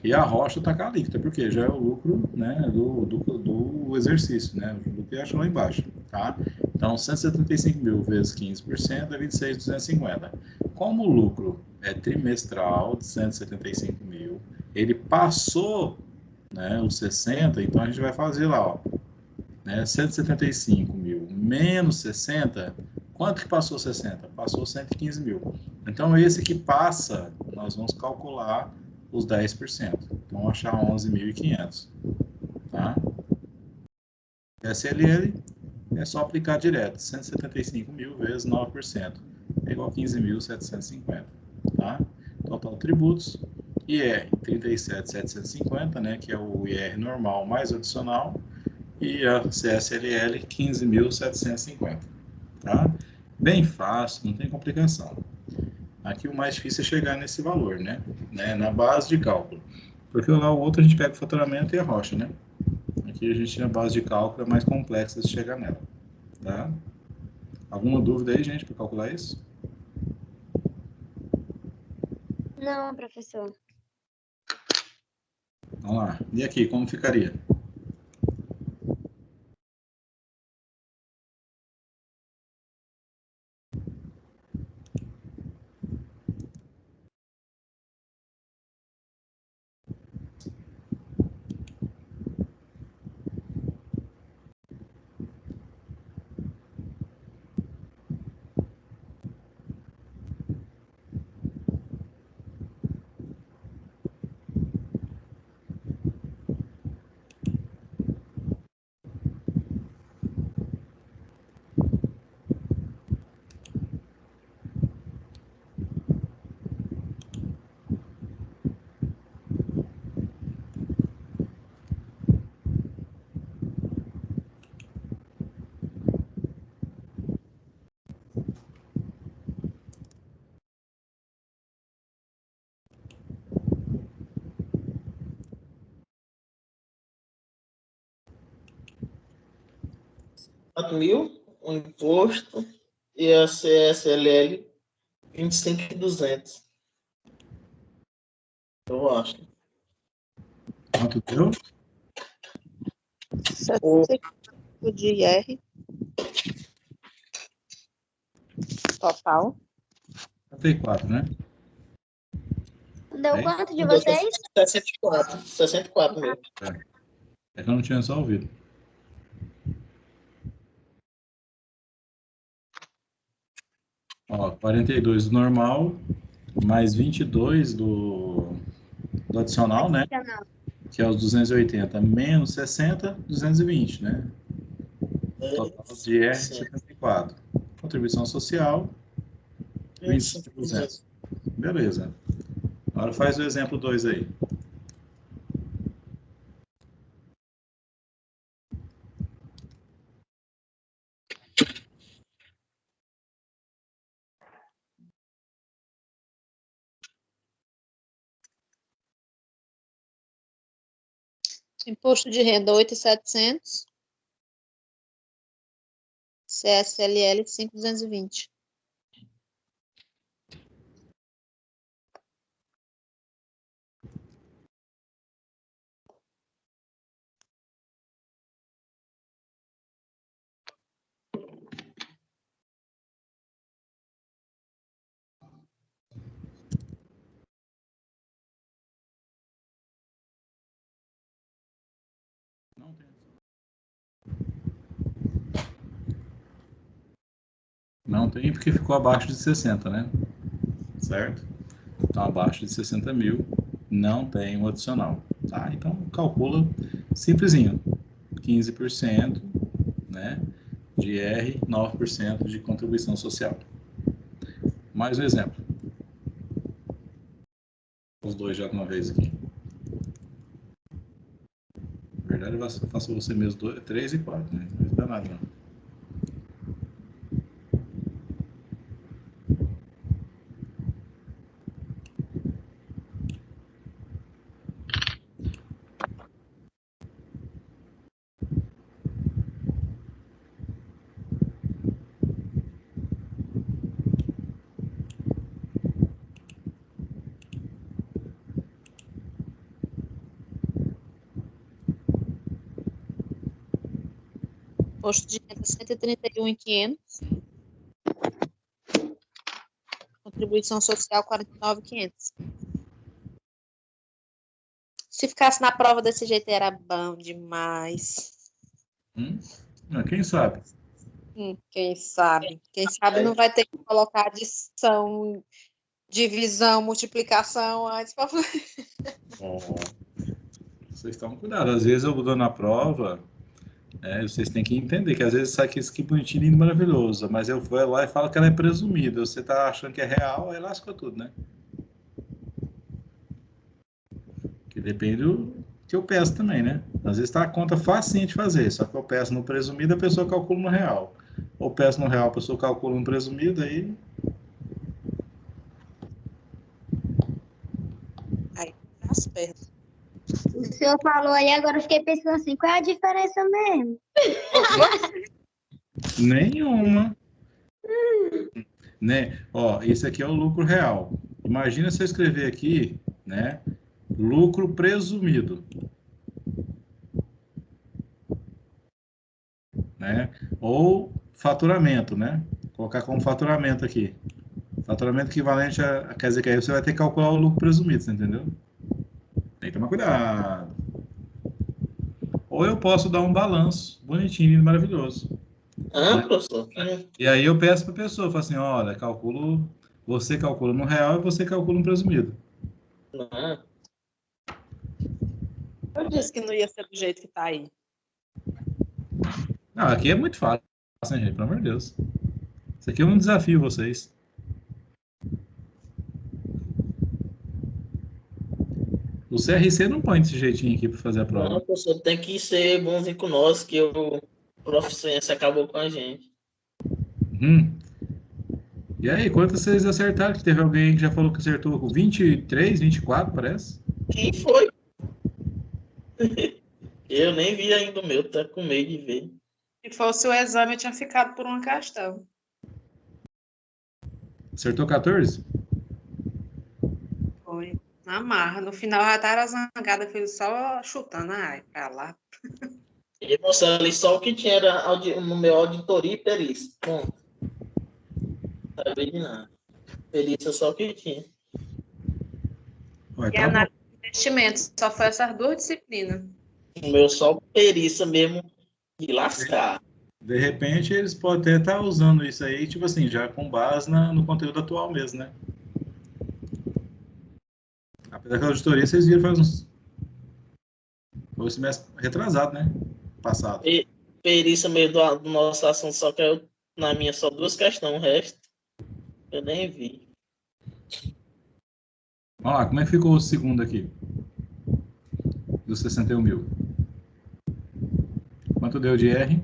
E a rocha está com a alíquota, porque já é o lucro, né, do exercício, né? O lucro que acha lá embaixo, tá? Então, 175 mil vezes 15% é 26.250. Como o lucro é trimestral de 175 mil, ele passou, né, os 60, então a gente vai fazer lá, ó, né, 175 mil menos 60, quanto que passou 60? Passou 115 mil. Então, esse que passa, nós vamos calcular os 10%. Então, vamos achar 11.500. Tá? SLL é só aplicar direto. 175 mil vezes 9%. É igual a 15.750. Tá? Total tributos. IR 37.750, né, que é o IR normal mais adicional. E a CSLL 15.750. Tá? Bem fácil, não tem complicação. Aqui o mais difícil é chegar nesse valor, né? Na base de cálculo. Porque lá o outro a gente pega o faturamento e a rocha, né? Aqui a gente, na base de cálculo, é mais complexa de chegar nela. Tá? Alguma dúvida aí, gente, para calcular isso? Não, professor. Vamos lá. E aqui, como ficaria? R$4.000, o imposto e a CSLL 25.200. Eu acho. Quanto deu? 75 de IR. Total. 54, né? Deu quanto de vocês? 64 mil. É que eu não tinha só ouvido. Ó, 42 do normal, mais 22 do adicional, né? Que é os 280, menos 60, 220, né? Total de R, 74. Contribuição social, 25.200. Beleza. Agora faz o exemplo 2 aí. Imposto de renda 8.700. CSLL 5.220. Não tem porque ficou abaixo de 60, né? Certo? Então, abaixo de 60 mil, não tem o adicional. Tá? Então, calcula simplesinho. 15%, né, de R, 9% de contribuição social. Mais um exemplo. os dois já de uma vez aqui. Na verdade, eu faço você mesmo 3 e 4, né? Não dá nada, não. Imposto de renda 131.500. Contribuição social 49.500. Se ficasse na prova desse jeito era bom demais. Quem sabe? Quem sabe? Quem sabe não vai ter que colocar adição, divisão, multiplicação antes para Vocês estão cuidado. Às vezes eu dou na prova, vocês têm que entender que às vezes sai que bonitinho, lindo, maravilhoso, mas eu vou lá e falo que ela é presumida. Você tá achando que é real, aí lascou tudo, né? Que depende do que eu peço também, né? Às vezes tá a conta facinha de fazer, só que eu peço no presumido, a pessoa calcula no real. Ou peço no real, a pessoa calcula no presumido, aí... Aí, as pernas. O senhor falou aí, agora eu fiquei pensando assim, qual é a diferença mesmo? Nenhuma. Né? Ó, esse aqui é o lucro real. Imagina se eu escrever aqui, né? Lucro presumido. Né? Ou faturamento, né? Colocar como faturamento aqui. Faturamento equivalente quer dizer que aí você vai ter que calcular o lucro presumido, você entendeu? Tem que tomar cuidado. Ou eu posso dar um balanço bonitinho e maravilhoso. Professor? E aí eu peço para a pessoa, falo assim, olha, você calcula no real e você calcula no presumido. Não. Eu disse que não ia ser do jeito que tá aí. Não, aqui é muito fácil, hein, gente? Pelo amor de Deus. Isso aqui é um desafio vocês. O CRC não põe desse jeitinho aqui para fazer a prova. Não, professor, tem que ser bonzinho com nós, que o Proficiência acabou com a gente. E aí, quantas vocês acertaram? Que teve alguém que já falou que acertou com 23, 24, parece? Quem foi? Eu nem vi ainda o meu, tá com medo de ver. Se fosse o exame, eu tinha ficado por uma questão. Acertou 14? Foi. Na marra. No final, já tava zangada, fui só chutando. Ai, pra lá. E, moça, ali só o que tinha era no meu auditoria e perícia. Bom, não sabia de nada. Perícia só o que tinha. Ué, E tá análise de investimentos. Só foi essas 2 disciplinas. O meu só perícia mesmo de lascar. De repente, eles podem até estar usando isso aí, tipo assim, já com base no conteúdo atual mesmo, né? Apesar que a auditoria, vocês viram, foi o semestre retrasado, né? Passado. Perícia meio do nosso assunto, só que na minha só 2 questões, o resto eu nem vi. Vamos lá, como é que ficou o segundo aqui? Dos 61 mil. Quanto deu de R?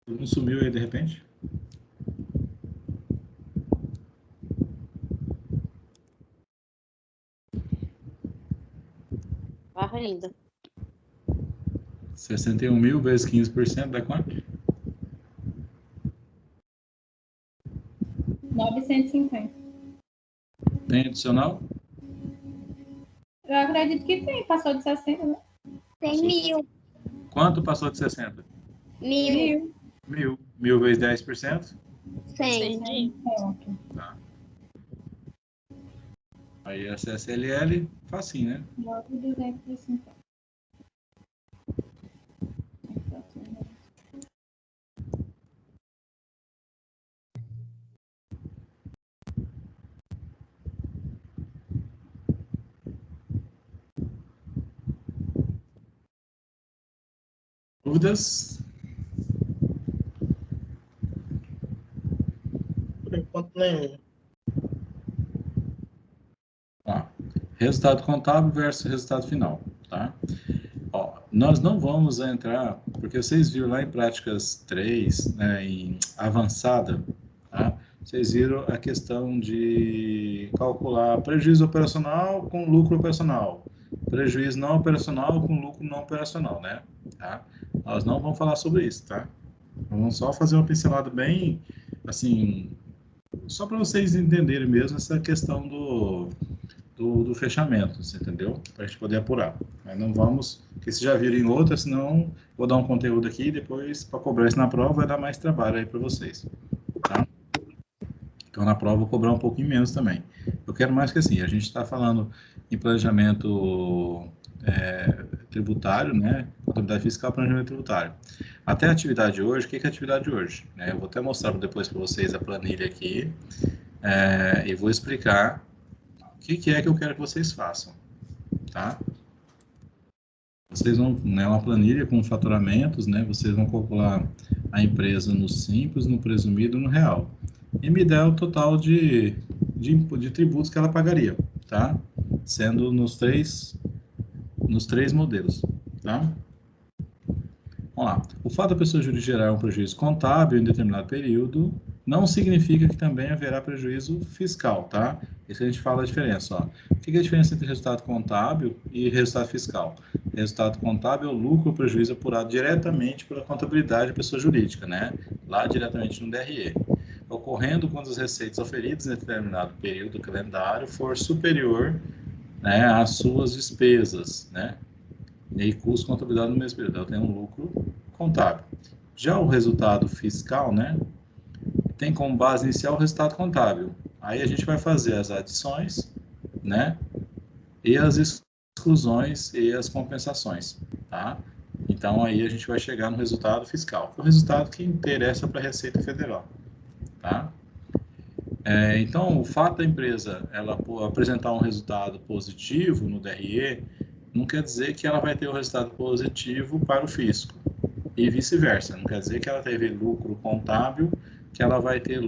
Não sumiu aí de repente? Barra ainda. 61 mil vezes 15% dá quanto? 950. Tem adicional? Eu acredito que tem, passou de 60, né? Tem 1.000. Quanto passou de 60? 1.000. 1.000. 1.000 vezes 10%? 100. Pronto. Tá. Aí essa SLL, facinho, né? 9.250. Dúvidas? Por enquanto, nenhum. Ó, resultado contábil versus resultado final, tá? Ó, nós não vamos entrar, porque vocês viram lá em práticas 3, né, em avançada, tá? Vocês viram a questão de calcular prejuízo operacional com lucro operacional, prejuízo não operacional com lucro não operacional, né? Tá? Nós não vamos falar sobre isso, tá? Vamos só fazer uma pincelada bem, assim, só para vocês entenderem mesmo essa questão do fechamento, você entendeu? Para a gente poder apurar. Mas não vamos, porque vocês já viram em outras, senão vou dar um conteúdo aqui e depois, para cobrar isso na prova, vai dar mais trabalho aí para vocês, tá? Então, na prova, eu vou cobrar um pouquinho menos também. Eu quero mais que assim, a gente está falando em planejamento tributário, né? Contabilidade fiscal, planejamento tributário. Até a atividade de hoje, o que é a atividade de hoje? Eu vou até mostrar depois para vocês a planilha aqui e vou explicar o que é que eu quero que vocês façam, tá? Vocês vão, né, uma planilha com faturamentos, né? Vocês vão calcular a empresa no simples, no presumido e no real. E me der o total de tributos que ela pagaria, tá? Sendo nos três modelos, tá? Vamos lá. O fato da pessoa jurídica gerar um prejuízo contábil em determinado período não significa que também haverá prejuízo fiscal, tá? Isso a gente fala a diferença, ó. O que é a diferença entre resultado contábil e resultado fiscal? Resultado contábil é o lucro ou prejuízo apurado diretamente pela contabilidade da pessoa jurídica, né? Lá diretamente no DRE. Ocorrendo quando as receitas oferidas em determinado período do calendário for superior, né, às suas despesas, né? E custo contabilizado no mesmo período. Ela tem um lucro contábil. Já o resultado fiscal, né, tem como base inicial o resultado contábil. Aí a gente vai fazer as adições, né, e as exclusões e as compensações, tá? Então aí a gente vai chegar no resultado fiscal, que é o resultado que interessa para a Receita Federal, tá? Então, o fato da empresa ela apresentar um resultado positivo no DRE não quer dizer que ela vai ter um resultado positivo para o fisco e vice-versa. Não quer dizer que ela teve lucro contábil, que ela vai ter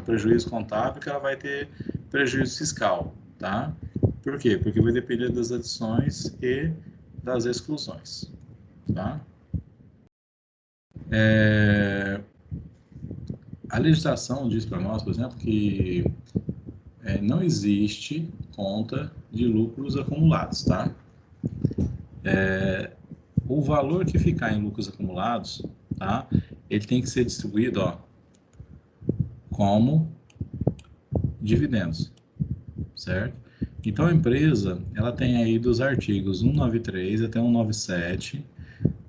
prejuízo contábil, que ela vai ter prejuízo fiscal, tá? Por quê? Porque vai depender das adições e das exclusões, tá? A legislação diz para nós, por exemplo, que não existe conta de lucros acumulados, tá? O valor que ficar em lucros acumulados, tá? Ele tem que ser distribuído, ó, como dividendos, certo? Então, a empresa, ela tem aí dos artigos 193 até 197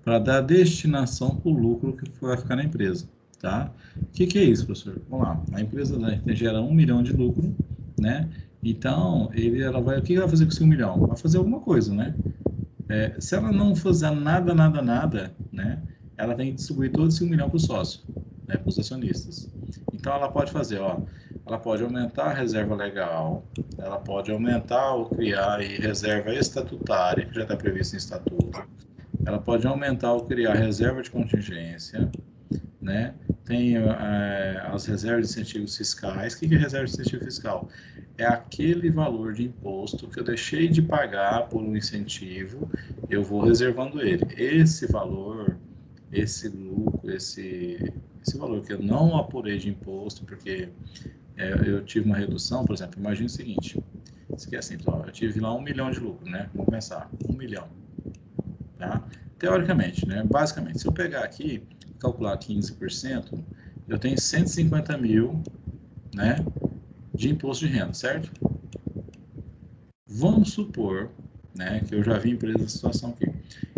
para dar destinação para o lucro que vai ficar na empresa, tá? O que é isso, professor? Vamos lá. A empresa, né, gera 1 milhão de lucro, né? Então, o que ela vai fazer com esse 1 milhão? Vai fazer alguma coisa, né? Se ela não fizer nada, né? Ela tem que distribuir todo esse 1 milhão para o sócio, né? Para os acionistas. Então, ela pode fazer, ó, ela pode aumentar a reserva legal, ela pode aumentar ou criar reserva estatutária, que já está previsto em estatuto, ela pode aumentar ou criar reserva de contingência, né? Tem as reservas de incentivos fiscais. O que é reserva de incentivo fiscal? É aquele valor de imposto que eu deixei de pagar por um incentivo, eu vou reservando ele. Esse valor, esse lucro, esse valor que eu não apurei de imposto, porque eu tive uma redução, por exemplo, imagine o seguinte, isso aqui é assim, eu tive lá 1 milhão de lucro, né? Vamos pensar, 1 milhão, tá? Teoricamente, né? Basicamente, se eu pegar aqui, calcular 15%, eu tenho 150 mil, né, de imposto de renda, certo? Vamos supor, né, que eu já vi empresa nessa situação aqui,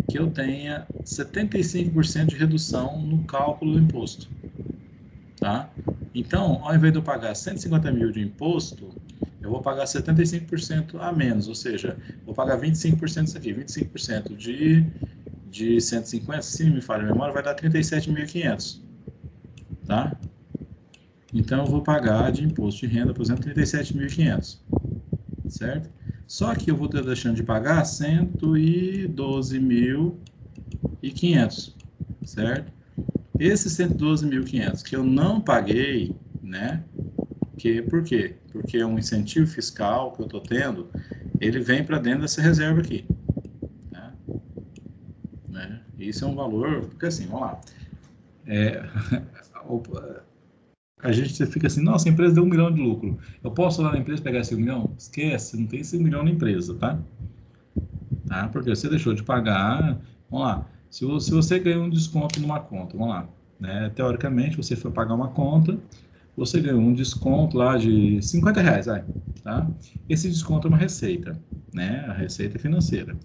que eu tenha 75% de redução no cálculo do imposto, tá? Então, ao invés de eu pagar 150 mil de imposto, eu vou pagar 75% a menos, ou seja, vou pagar 25% disso aqui, 25% de 150, se não me falha a memória, vai dar 37.500, tá? Então, eu vou pagar de imposto de renda, por exemplo, 37.500, certo? Só que eu vou estar deixando de pagar 112 mil 112.500, certo? Esses 112.500 que eu não paguei, né? Por quê? Porque um incentivo fiscal que eu estou tendo, ele vem para dentro dessa reserva aqui. Né? Isso é um valor, porque assim, vamos lá. A gente fica assim, nossa, a empresa deu 1 milhão de lucro. Eu posso ir lá na empresa pegar esse 1 milhão? Esquece, não tem esse 1 milhão na empresa, tá? Porque você deixou de pagar. Vamos lá. Se você ganhou um desconto numa conta, vamos lá. Né? Teoricamente, você foi pagar uma conta, você ganhou um desconto lá de R$50, tá? Esse desconto é uma receita, né? A receita financeira.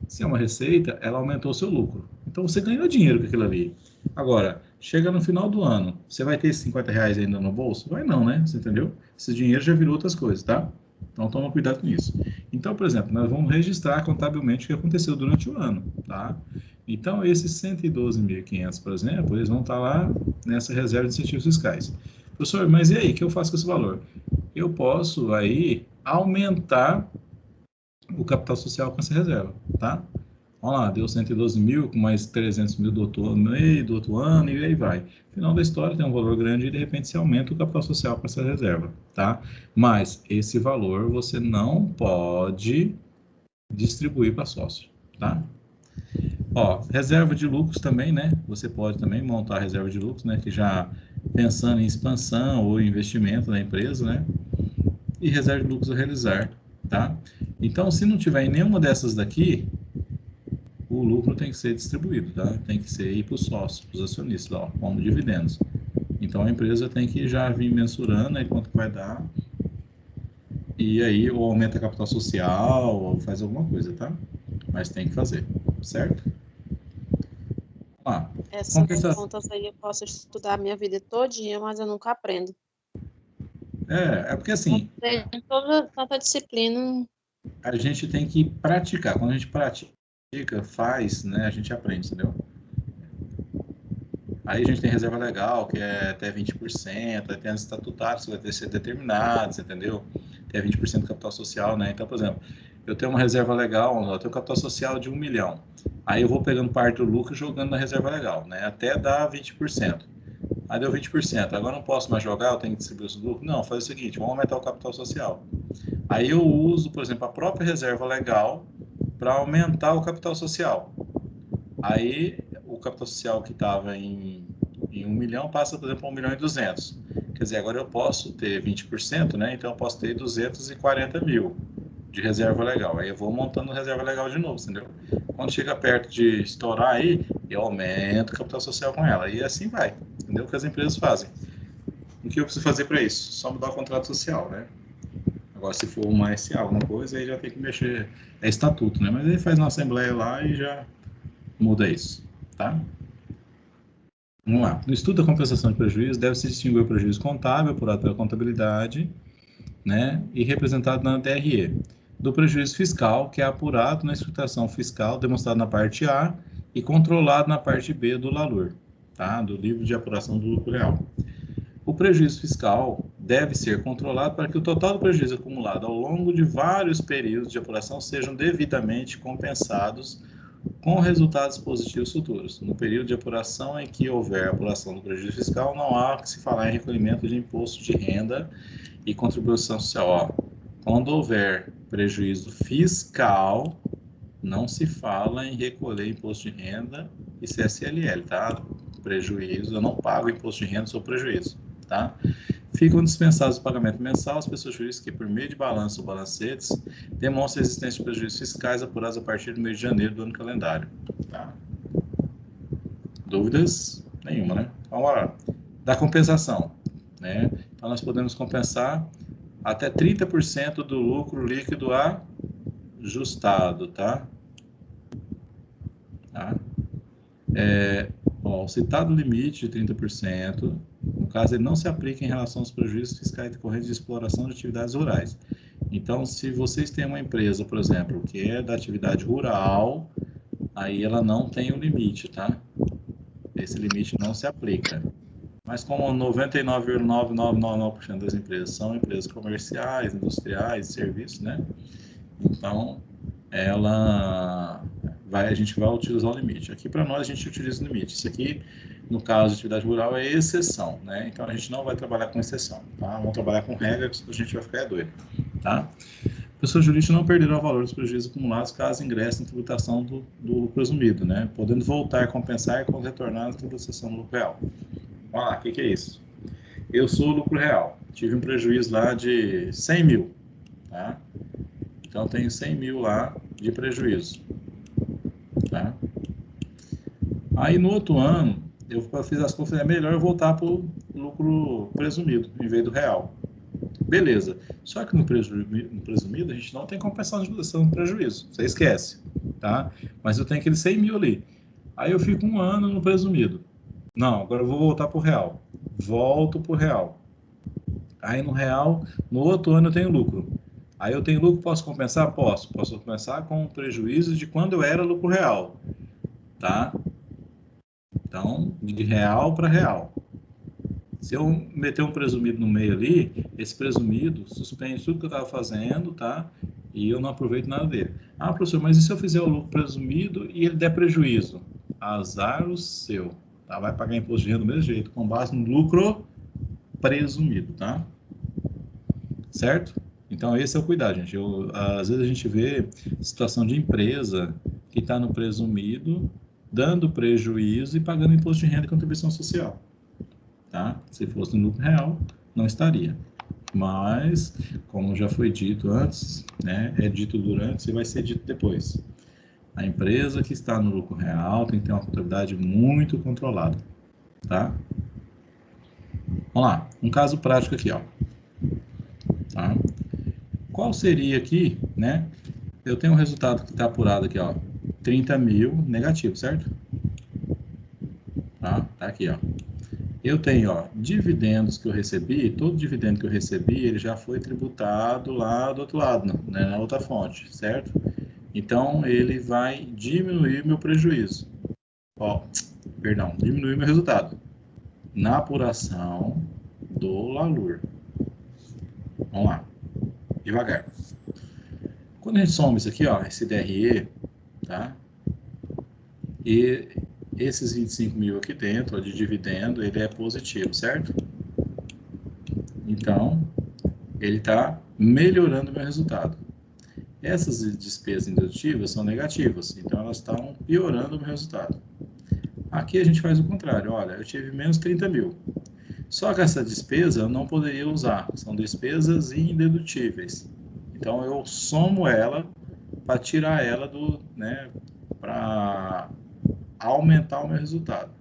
Se é uma receita, ela aumentou o seu lucro. Então, você ganhou dinheiro com aquilo ali. Agora, chega no final do ano, você vai ter esses R$50 ainda no bolso? Vai não, né? Você entendeu? Esse dinheiro já virou outras coisas, tá? Então, toma cuidado com isso. Então, por exemplo, nós vamos registrar contabilmente o que aconteceu durante o ano, tá? Então, esses 112.500, por exemplo, eles vão estar lá nessa reserva de incentivos fiscais. Professor, mas e aí, o que eu faço com esse valor? Eu posso aí aumentar o capital social com essa reserva, tá? Vamos lá, deu 112 mil, com mais 300 mil do outro ano, e aí vai. No final da história tem um valor grande e de repente se aumenta o capital social com essa reserva, tá? Mas esse valor você não pode distribuir para sócio, tá? Ó, reserva de lucros também, né? Você pode também montar a reserva de lucros, né? Que já pensando em expansão ou investimento na empresa, né? E reserva de lucros a realizar, tá? Então, se não tiver em nenhuma dessas daqui, o lucro tem que ser distribuído, tá? Tem que ser ir para os sócios, para os acionistas, ó, como dividendos. Então, a empresa tem que já vir mensurando aí quanto vai dar, e aí ou aumenta a capital social, ou faz alguma coisa, tá? Mas tem que fazer, certo? Essas contas aí eu posso estudar a minha vida todinha, mas eu nunca aprendo. É porque assim... Tem tanta disciplina. A gente tem que praticar. Quando a gente pratica, faz, né, a gente aprende, entendeu? Aí a gente tem reserva legal, que é até 20%, aí tem as estatutárias, que vai ter que ser determinadas, entendeu? Tem 20% do capital social, né? Então, por exemplo, eu tenho uma reserva legal, eu tenho um capital social de 1 milhão. Aí eu vou pegando parte do lucro e jogando na reserva legal, né? Até dar 20%. Aí deu 20%. Agora não posso mais jogar, eu tenho que distribuir os lucros? Não, faz o seguinte, vamos aumentar o capital social. Aí eu uso, por exemplo, a própria reserva legal para aumentar o capital social. Aí o capital social que estava em 1 milhão passa, por exemplo, a 1.200.000. Quer dizer, agora eu posso ter 20%, né? Então eu posso ter 240 mil de reserva legal. Aí eu vou montando reserva legal de novo, entendeu? Quando chega perto de estourar aí, eu aumento o capital social com ela. E assim vai, entendeu? O que as empresas fazem. O que eu preciso fazer para isso? Só mudar o contrato social, né? Agora, se for uma SA, alguma coisa, aí já tem que mexer, é estatuto, né? Mas aí faz uma assembleia lá e já muda isso, tá? Vamos lá. No estudo da compensação de prejuízo, deve-se distinguir o prejuízo contábil, apurado pela contabilidade, né? E representado na DRE. Do prejuízo fiscal, que é apurado na escrutação fiscal, demonstrado na parte A e controlado na parte B do LALUR, tá? Do livro de apuração do lucro real. O prejuízo fiscal deve ser controlado para que o total do prejuízo acumulado ao longo de vários períodos de apuração sejam devidamente compensados com resultados positivos futuros. No período de apuração em que houver apuração do prejuízo fiscal, não há que se falar em recolhimento de imposto de renda e contribuição social. Ó, quando houver prejuízo fiscal, não se fala em recolher imposto de renda e CSLL, tá? Prejuízo, eu não pago imposto de renda sobre prejuízo, tá? Ficam dispensados o pagamento mensal às pessoas jurídicas que, por meio de balanço ou balancetes, demonstram a existência de prejuízos fiscais apurados a partir do mês de janeiro do ano calendário, tá? Dúvidas? Nenhuma, né? Vamos lá. Da compensação, né? Então, nós podemos compensar até 30% do lucro líquido ajustado, tá? O citado limite de 30%, no caso, ele não se aplica em relação aos prejuízos fiscais decorrentes de exploração de atividades rurais. Então, se vocês têm uma empresa, por exemplo, que é da atividade rural, aí ela não tem o limite, tá? Esse limite não se aplica. Mas como 99,9999% das empresas são empresas comerciais, industriais, serviços, né? Então, a gente vai utilizar o limite. Aqui, para nós, a gente utiliza o limite. Isso aqui, no caso de atividade rural, é exceção, né? Então, a gente não vai trabalhar com exceção, tá? Vamos trabalhar com regra, que a gente vai ficar doido, tá? Pessoas jurídicas não perderão o valor dos prejuízos acumulados caso ingressem em tributação do lucro presumido, né? Podendo voltar a compensar quando retornar na tributação do lucro real. Olha lá, o que é isso? Eu sou o lucro real. Tive um prejuízo lá de 100 mil, tá? Então, tenho 100 mil lá de prejuízo, tá? Aí, no outro ano, eu fiz as contas, é melhor eu voltar para o lucro presumido, em vez do real. Beleza. Só que no presumido, a gente não tem compensação de prejuízo. Você esquece, tá? Mas eu tenho aquele 100 mil ali. Aí eu fico um ano no presumido. Não, agora eu vou voltar para o real. Volto para o real. Aí no real, no outro ano eu tenho lucro. Aí eu tenho lucro, posso compensar? Posso. Posso compensar com o prejuízo de quando eu era lucro real, tá? Então, de real para real. Se eu meter um presumido no meio ali, esse presumido suspende tudo que eu estava fazendo, tá? E eu não aproveito nada dele. Ah, professor, mas e se eu fizer o lucro presumido e ele der prejuízo? Azar o seu, tá? Vai pagar imposto de renda do mesmo jeito, com base no lucro presumido, tá? Certo? Então, esse é o cuidado, gente. Às vezes a gente vê situação de empresa que está no presumido, dando prejuízo e pagando imposto de renda e contribuição social. Tá? Se fosse no lucro real, não estaria. Mas, como já foi dito antes, né, é dito durante e vai ser dito depois. A empresa que está no lucro real tem que ter uma contabilidade muito controlada. Tá? Vamos lá, um caso prático aqui, ó. Tá? Qual seria aqui, né? Eu tenho um resultado que está apurado aqui, ó. 30 mil negativo, certo? Tá aqui, ó. Eu tenho, ó, dividendos que eu recebi, todo dividendo que eu recebi, ele já foi tributado lá do outro lado, né, na outra fonte, certo? Então, ele vai diminuir meu prejuízo. Ó, perdão, diminuir meu resultado. Na apuração do LALUR. Vamos lá, devagar. Quando a gente soma isso aqui, ó, esse DRE, tá? E esses 25 mil aqui dentro, ó, de dividendo, ele é positivo, certo? Então, ele está melhorando o meu resultado. Essas despesas indedutíveis são negativas, então elas estão piorando o meu resultado. Aqui a gente faz o contrário, olha, eu tive menos 30 mil. Só que essa despesa eu não poderia usar, são despesas indedutíveis. Então eu somo ela para tirar ela do, né, para aumentar o meu resultado.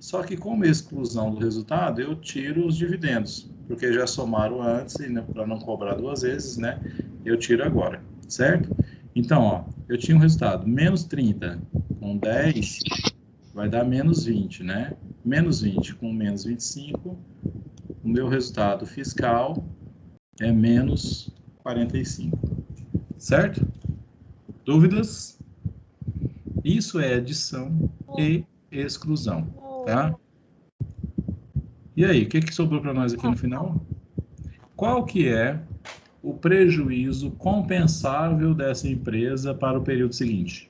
Só que como exclusão do resultado, eu tiro os dividendos, porque já somaram antes e, né, para não cobrar duas vezes, né, eu tiro agora, certo? Então, ó, eu tinha um resultado menos 30 com 10 vai dar menos 20, né? Menos 20 com menos 25, o meu resultado fiscal é menos 45, certo? Dúvidas? Isso é adição e exclusão, tá? E aí, o que sobrou para nós aqui no final? Qual que é o prejuízo compensável dessa empresa para o período seguinte?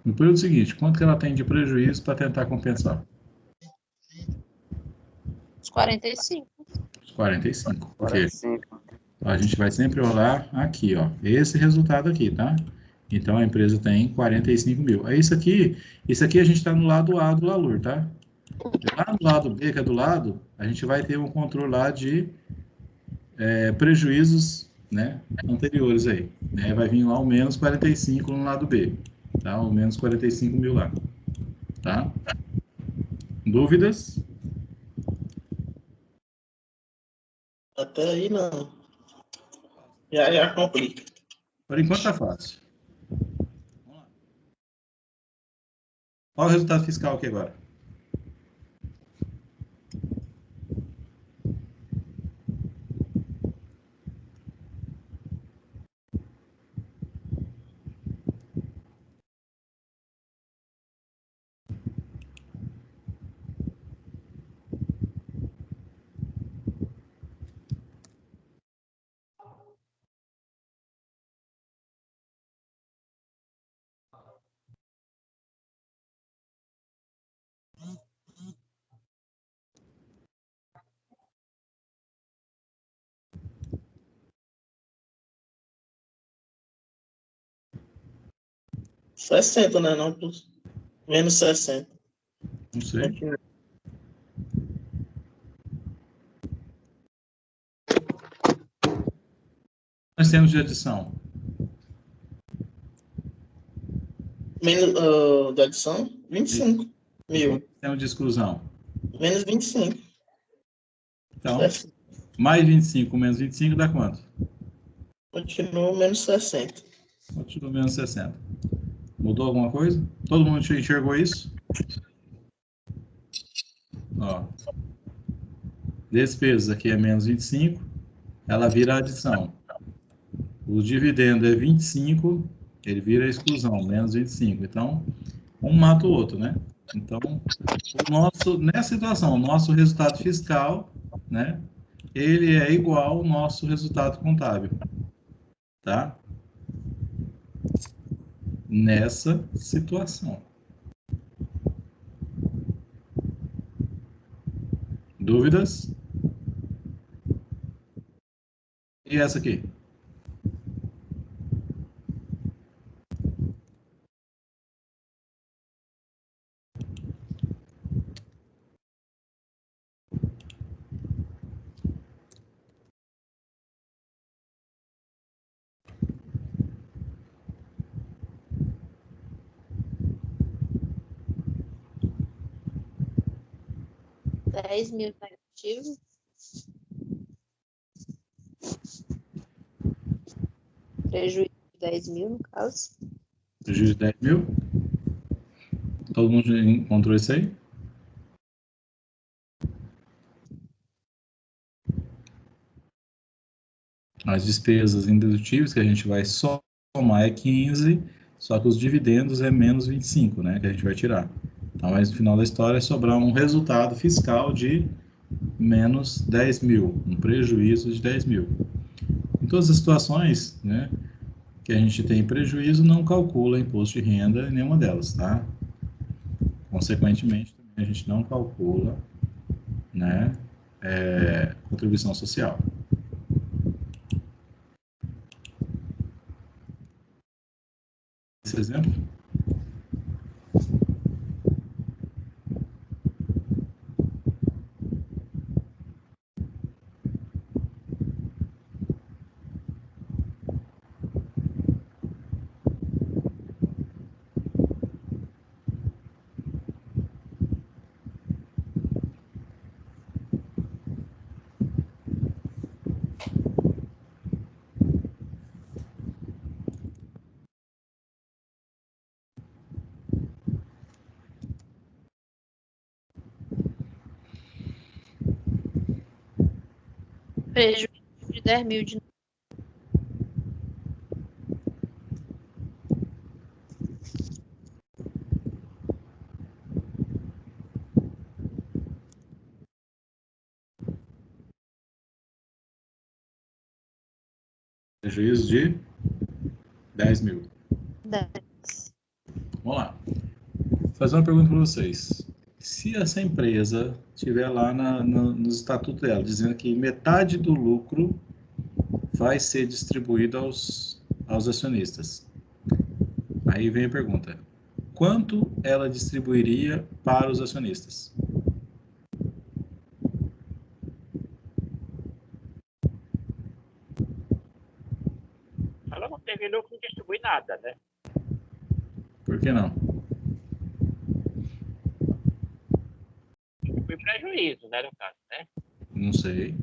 No período seguinte, quanto que ela tem de prejuízo para tentar compensar? Os 45. Os 45. Porque 45. a gente vai sempre olhar aqui, ó, esse resultado aqui, tá? Então a empresa tem 45 mil. É isso aqui a gente está no lado A do LALUR, tá? Lá no lado B, que é do lado, a gente vai ter um controle lá de prejuízos, né, anteriores aí. Né? Vai vir lá o menos 45 no lado B, tá? O menos 45 mil lá, tá? Dúvidas? Até aí não. Já complica. Por enquanto tá fácil. Vamos lá. Qual o resultado fiscal aqui agora? 60, né? Não, menos 60. Não sei. Nós temos de adição. Menos de adição, 25 mil. Temos de exclusão. Menos 25. Então, 60. mais 25 menos 25 dá quanto? Continua menos 60. Continua menos 60. Mudou alguma coisa? Todo mundo enxergou isso? Ó. Despesas aqui é menos 25. Ela vira adição. O dividendo é 25. Ele vira exclusão, menos 25. Então, um mata o outro, né? Então, nessa situação, o nosso resultado fiscal, né? Ele é igual ao nosso resultado contábil. Tá? Nessa situação. Dúvidas? E essa aqui? R$10.000 negativo. Prejuízo de 10.000, no caso. Prejuízo de 10.000? Todo mundo encontrou isso aí? As despesas indedutíveis que a gente vai somar é 15, só que os dividendos é menos 25, né? Que a gente vai tirar. Então, mas no final da história é sobrar um resultado fiscal de menos 10.000, um prejuízo de 10.000. Em todas as situações, né, que a gente tem prejuízo, não calcula imposto de renda em nenhuma delas, tá? Consequentemente, também a gente não calcula, né, contribuição social. Esse exemplo? Prejuízo de 10.000 de novo. Prejuízo de 10.000. 10. Vamos lá. Vou fazer uma pergunta para vocês. Se essa empresa estiver lá no estatuto dela, dizendo que metade do lucro vai ser distribuído aos acionistas. Aí vem a pergunta. Quanto ela distribuiria para os acionistas? Ela não teve lucro, não distribui nada, né? Por que não? Distribui prejuízo, né, no caso, né? Não sei.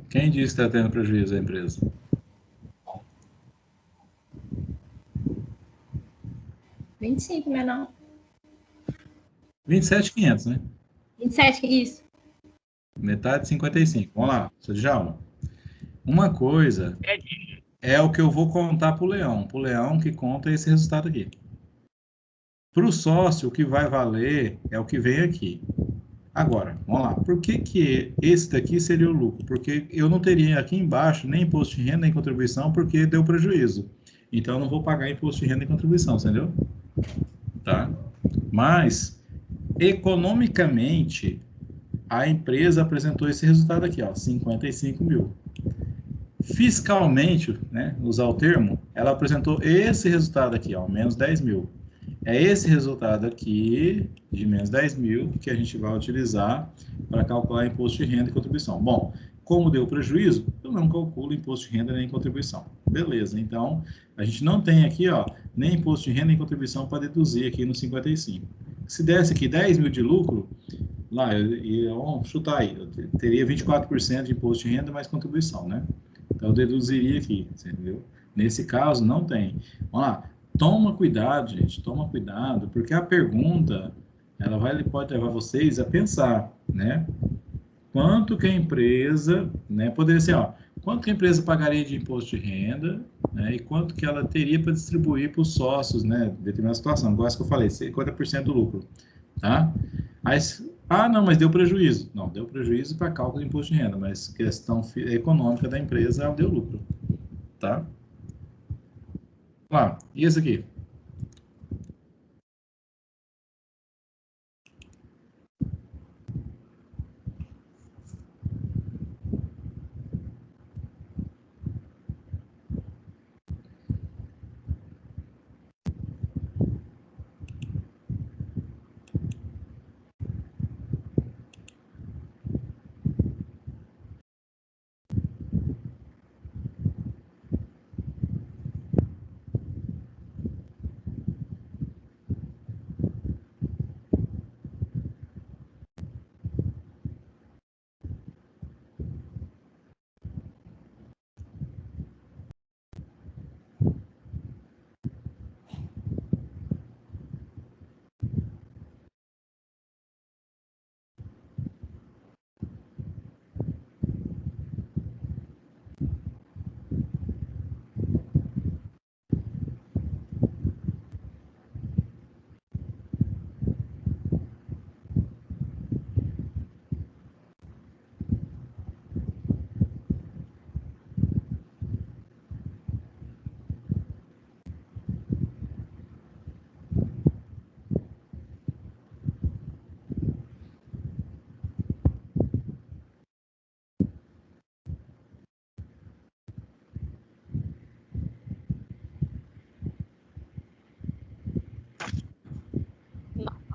Quem disse que está tendo prejuízo a empresa? R$25, né, não? 27.500, né? 27, isso. Metade de 55. Vamos lá, seu Djalma. Uma coisa é o que eu vou contar para o Leão. Para o Leão que conta esse resultado aqui. Para o sócio, o que vai valer é o que vem aqui. Agora, vamos lá. Por que esse daqui seria o lucro? Porque eu não teria aqui embaixo nem imposto de renda, nem contribuição, porque deu prejuízo. Então, eu não vou pagar imposto de renda e contribuição, entendeu? Tá? Mas, economicamente, a empresa apresentou esse resultado aqui, ó, 55 mil. Fiscalmente, né, usar o termo, ela apresentou esse resultado aqui, ó, menos 10 mil. É esse resultado aqui, de menos 10 mil, que a gente vai utilizar para calcular imposto de renda e contribuição. Bom, como deu prejuízo, eu não calculo imposto de renda nem contribuição. Beleza, então, a gente não tem aqui, ó, nem imposto de renda nem contribuição para deduzir aqui no 55. Se desse aqui 10 mil de lucro, lá, vamos chutar aí, eu teria 24% de imposto de renda mais contribuição, né? Então, eu deduziria aqui, entendeu? Nesse caso, não tem. Vamos lá. Toma cuidado, gente, toma cuidado, porque a pergunta, ela pode levar vocês a pensar, né? Quanto que a empresa, né? Poderia ser, ó, quanto que a empresa pagaria de imposto de renda, né? E quanto que ela teria para distribuir para os sócios, né? Em determinada situação, igual essa que eu falei, 50% do lucro, tá? Aí, não, mas deu prejuízo. Não, deu prejuízo para cálculo de imposto de renda, mas questão econômica da empresa, ela deu lucro, tá? Lá, e esse aqui?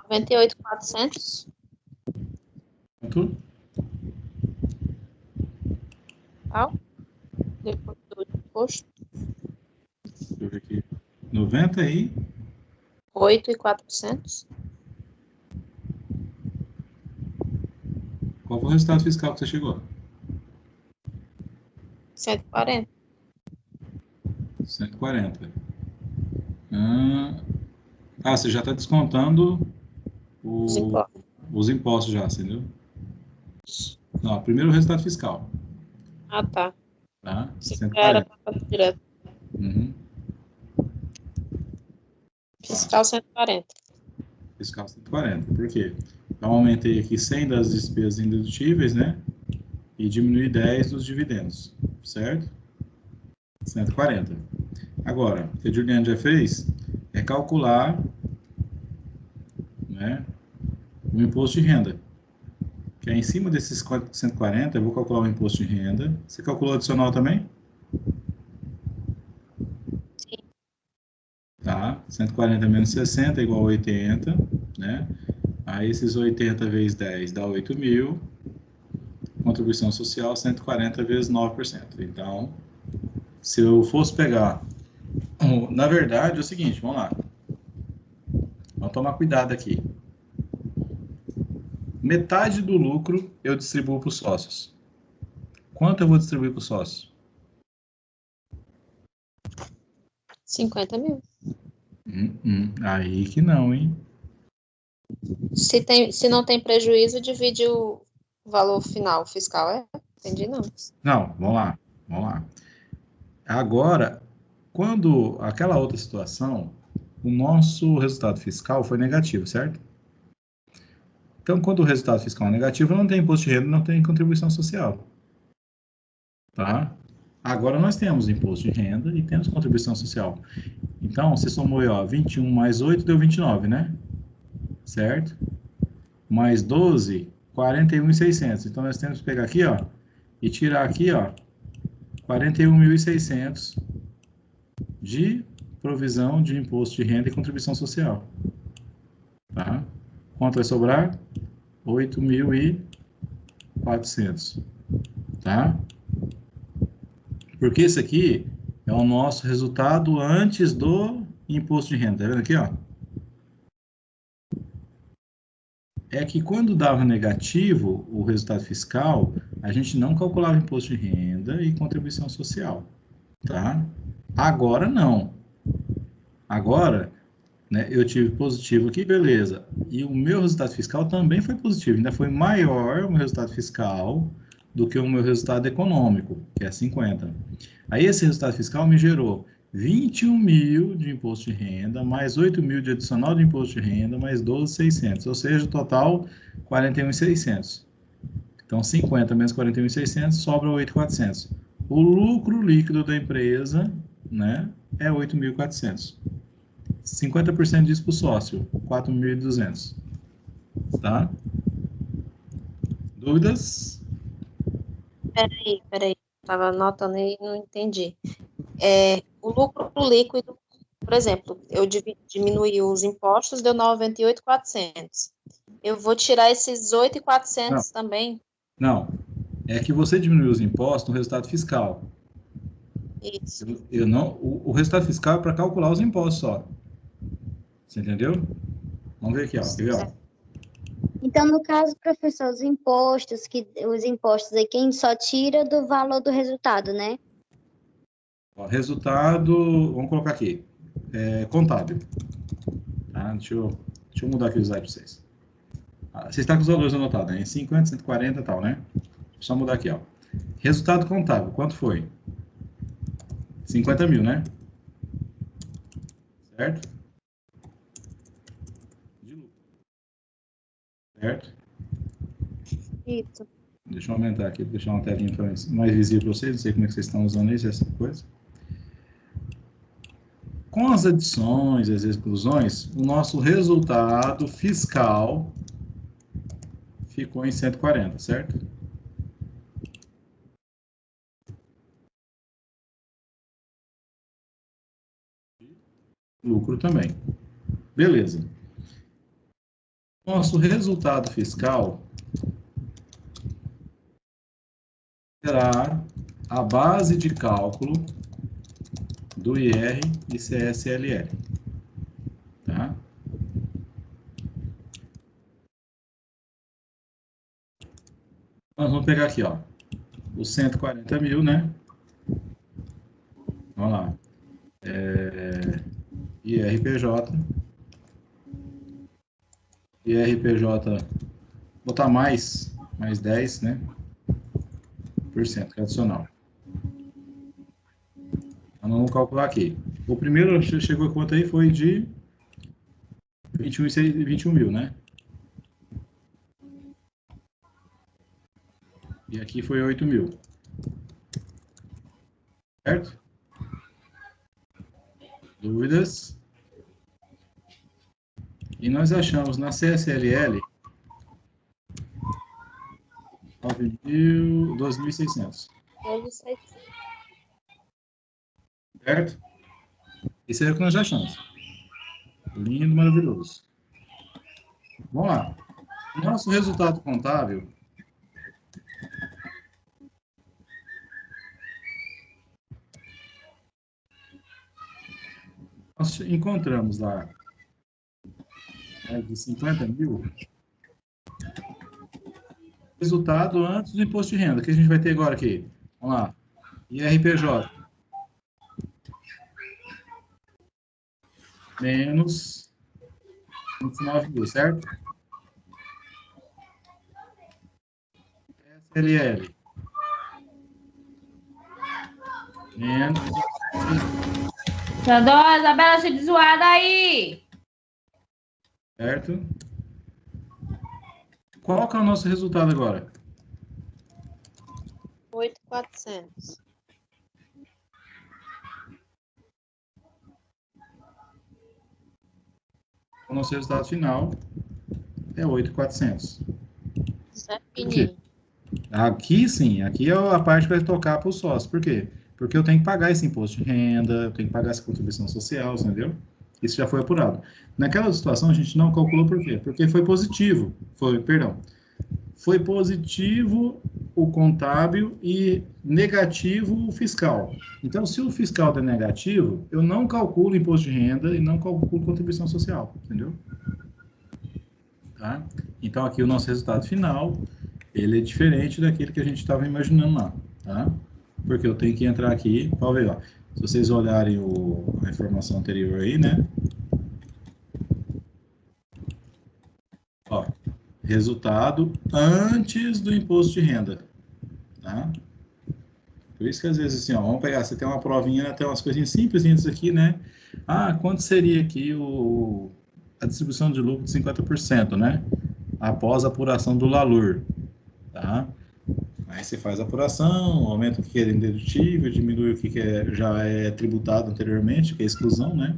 R$98.400. Quanto? Tal. Depois do imposto. Deixa eu ver aqui. 90 aí. 8.400. Qual foi o resultado fiscal que você chegou? 140. 140. Você já está descontando os impostos já, entendeu? Não, primeiro o resultado fiscal. Ah, tá. Tá? Se 140. era para direto. Uhum. Fiscal 140. Fiscal 140. Por quê? Então, aumentei aqui 100 das despesas indedutíveis, né? E diminui 10 dos dividendos, certo? 140. Agora, o que a Juliana já fez é calcular, né, o imposto de renda. Que é em cima desses 140, eu vou calcular o imposto de renda. Você calculou o adicional também? Sim. Tá, 140 menos 60 é igual a 80, né? Aí esses 80 vezes 10 dá 8 mil. Contribuição social 140 vezes 9%. Então, se eu fosse pegar... Na verdade, é o seguinte, vamos lá. Vamos tomar cuidado aqui. Metade do lucro eu distribuo para os sócios. Quanto eu vou distribuir para os sócios? 50 mil. Aí que não, hein? Se não tem prejuízo, divide o valor final fiscal. Entendi, não. Não, vamos lá. Agora, quando aquela outra situação, o nosso resultado fiscal foi negativo, certo? Então, quando o resultado fiscal é negativo, não tem imposto de renda, não tem contribuição social. Tá? Agora nós temos imposto de renda e temos contribuição social. Então, você somou aí, ó, 21 mais 8 deu 29, né? Certo? Mais 12, 41.600. Então, nós temos que pegar aqui, ó, e tirar aqui, ó, 41.600 de provisão de imposto de renda e contribuição social. Tá? Quanto vai sobrar? 8.400. Tá? Porque esse aqui é o nosso resultado antes do imposto de renda. Tá vendo aqui, ó? É que quando dava negativo o resultado fiscal, a gente não calculava imposto de renda e contribuição social, tá? Agora não. Agora, né, eu tive positivo aqui, beleza. E o meu resultado fiscal também foi positivo. Ainda foi maior o meu resultado fiscal do que o meu resultado econômico, que é 50. Aí esse resultado fiscal me gerou 21.000 de imposto de renda, mais 8.000 de adicional de imposto de renda, mais 12.600, ou seja, o total 41.600. Então, 50 menos 41.600 sobra 8.400. O lucro líquido da empresa, né, é 8.400. 50% disso para o sócio, 4.200. Tá? Dúvidas? Peraí. Estava anotando e não entendi. O lucro líquido, por exemplo, eu diminuí os impostos, deu 98.400. Eu vou tirar esses 8.400 também? Não. É que você diminuiu os impostos no resultado fiscal. Isso. Eu não, o resultado fiscal é para calcular os impostos só. Você entendeu? Vamos ver aqui, ó. Quer ver, ó? Então, no caso, professor, os impostos aí quem só tira do valor do resultado, né? Ó, resultado, vamos colocar aqui, contábil. Tá? Deixa eu mudar aqui o slide para vocês. Vocês estão com os valores anotados, né? 50, 140 e tal, né? Só mudar aqui, ó. Resultado contábil, quanto foi? 50.000, né? Certo? De lucro. Certo? Isso. Deixa eu aumentar aqui, deixar uma telinha mais visível para vocês. Não sei como é que vocês estão usando isso, essa coisa. Com as adições e as exclusões, o nosso resultado fiscal ficou em 140, certo? Lucro também. Beleza. Nosso resultado fiscal será a base de cálculo do IR e CSLL. Tá? Nós vamos pegar aqui, ó, os 140.000, né? Vamos lá. IRPJ, botar mais 10, né? % que é adicional. Então, vamos calcular aqui. O primeiro chegou a quanto aí foi de 21.000, né? E aqui foi 8.000. Certo? Dúvidas? E nós achamos na CSLL 2.600. Certo? Isso é o que nós achamos. Lindo, maravilhoso. Vamos lá. Nosso resultado contábil nós encontramos lá de 50.000 resultado antes do imposto de renda. O que a gente vai ter agora aqui? Vamos lá. IRPJ menos 29.000, certo? SLL menos. Sandor, Isabela, deixa de zoada aí. Certo? Qual que é o nosso resultado agora? 8.400. O nosso resultado final é 8.400. Certinho. Aqui sim, aqui é a parte que vai tocar para o sócio. Por quê? Porque eu tenho que pagar esse imposto de renda, eu tenho que pagar essa contribuição social, entendeu? Isso já foi apurado. Naquela situação a gente não calculou por quê? Porque foi positivo. Foi positivo o contábil e negativo o fiscal. Então, se o fiscal der negativo, eu não calculo imposto de renda e não calculo contribuição social, entendeu? Tá? Então, aqui o nosso resultado final, ele é diferente daquele que a gente estava imaginando lá, tá? Porque eu tenho que entrar aqui para ver, ó. Se vocês olharem a informação anterior aí, né? Ó, resultado antes do imposto de renda, tá? Por isso que às vezes assim, ó, vamos pegar, você tem uma provinha, tem umas coisinhas simples aqui, né? Ah, quanto seria aqui a distribuição de lucro de 50%, né? Após a apuração do LALUR, tá? Aí você faz a apuração, aumenta o que é dedutível, diminui o que já é tributado anteriormente, que é exclusão, né?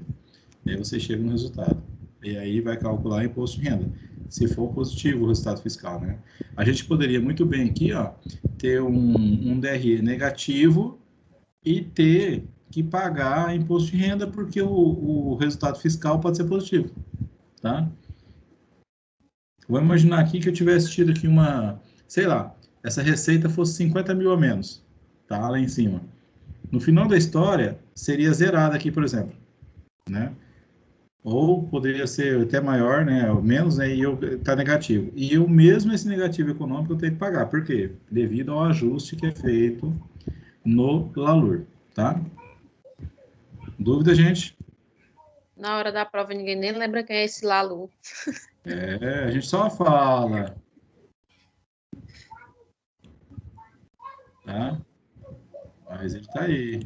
E aí você chega no resultado. E aí vai calcular o imposto de renda, se for positivo o resultado fiscal, né? A gente poderia muito bem aqui, ó, ter um DRE negativo e ter que pagar imposto de renda porque o resultado fiscal pode ser positivo, tá? Vou imaginar aqui que eu tivesse tido aqui sei lá, essa receita fosse 50 mil a menos, tá? Lá em cima. No final da história, seria zerada aqui, por exemplo, né? Ou poderia ser até maior, né? Ou menos, né? E tá negativo. E eu mesmo esse negativo econômico eu tenho que pagar. Por quê? Devido ao ajuste que é feito no LALUR, tá? Dúvida, gente? Na hora da prova, ninguém nem lembra quem é esse Lalu. A gente só fala. Tá? Mas ele tá aí.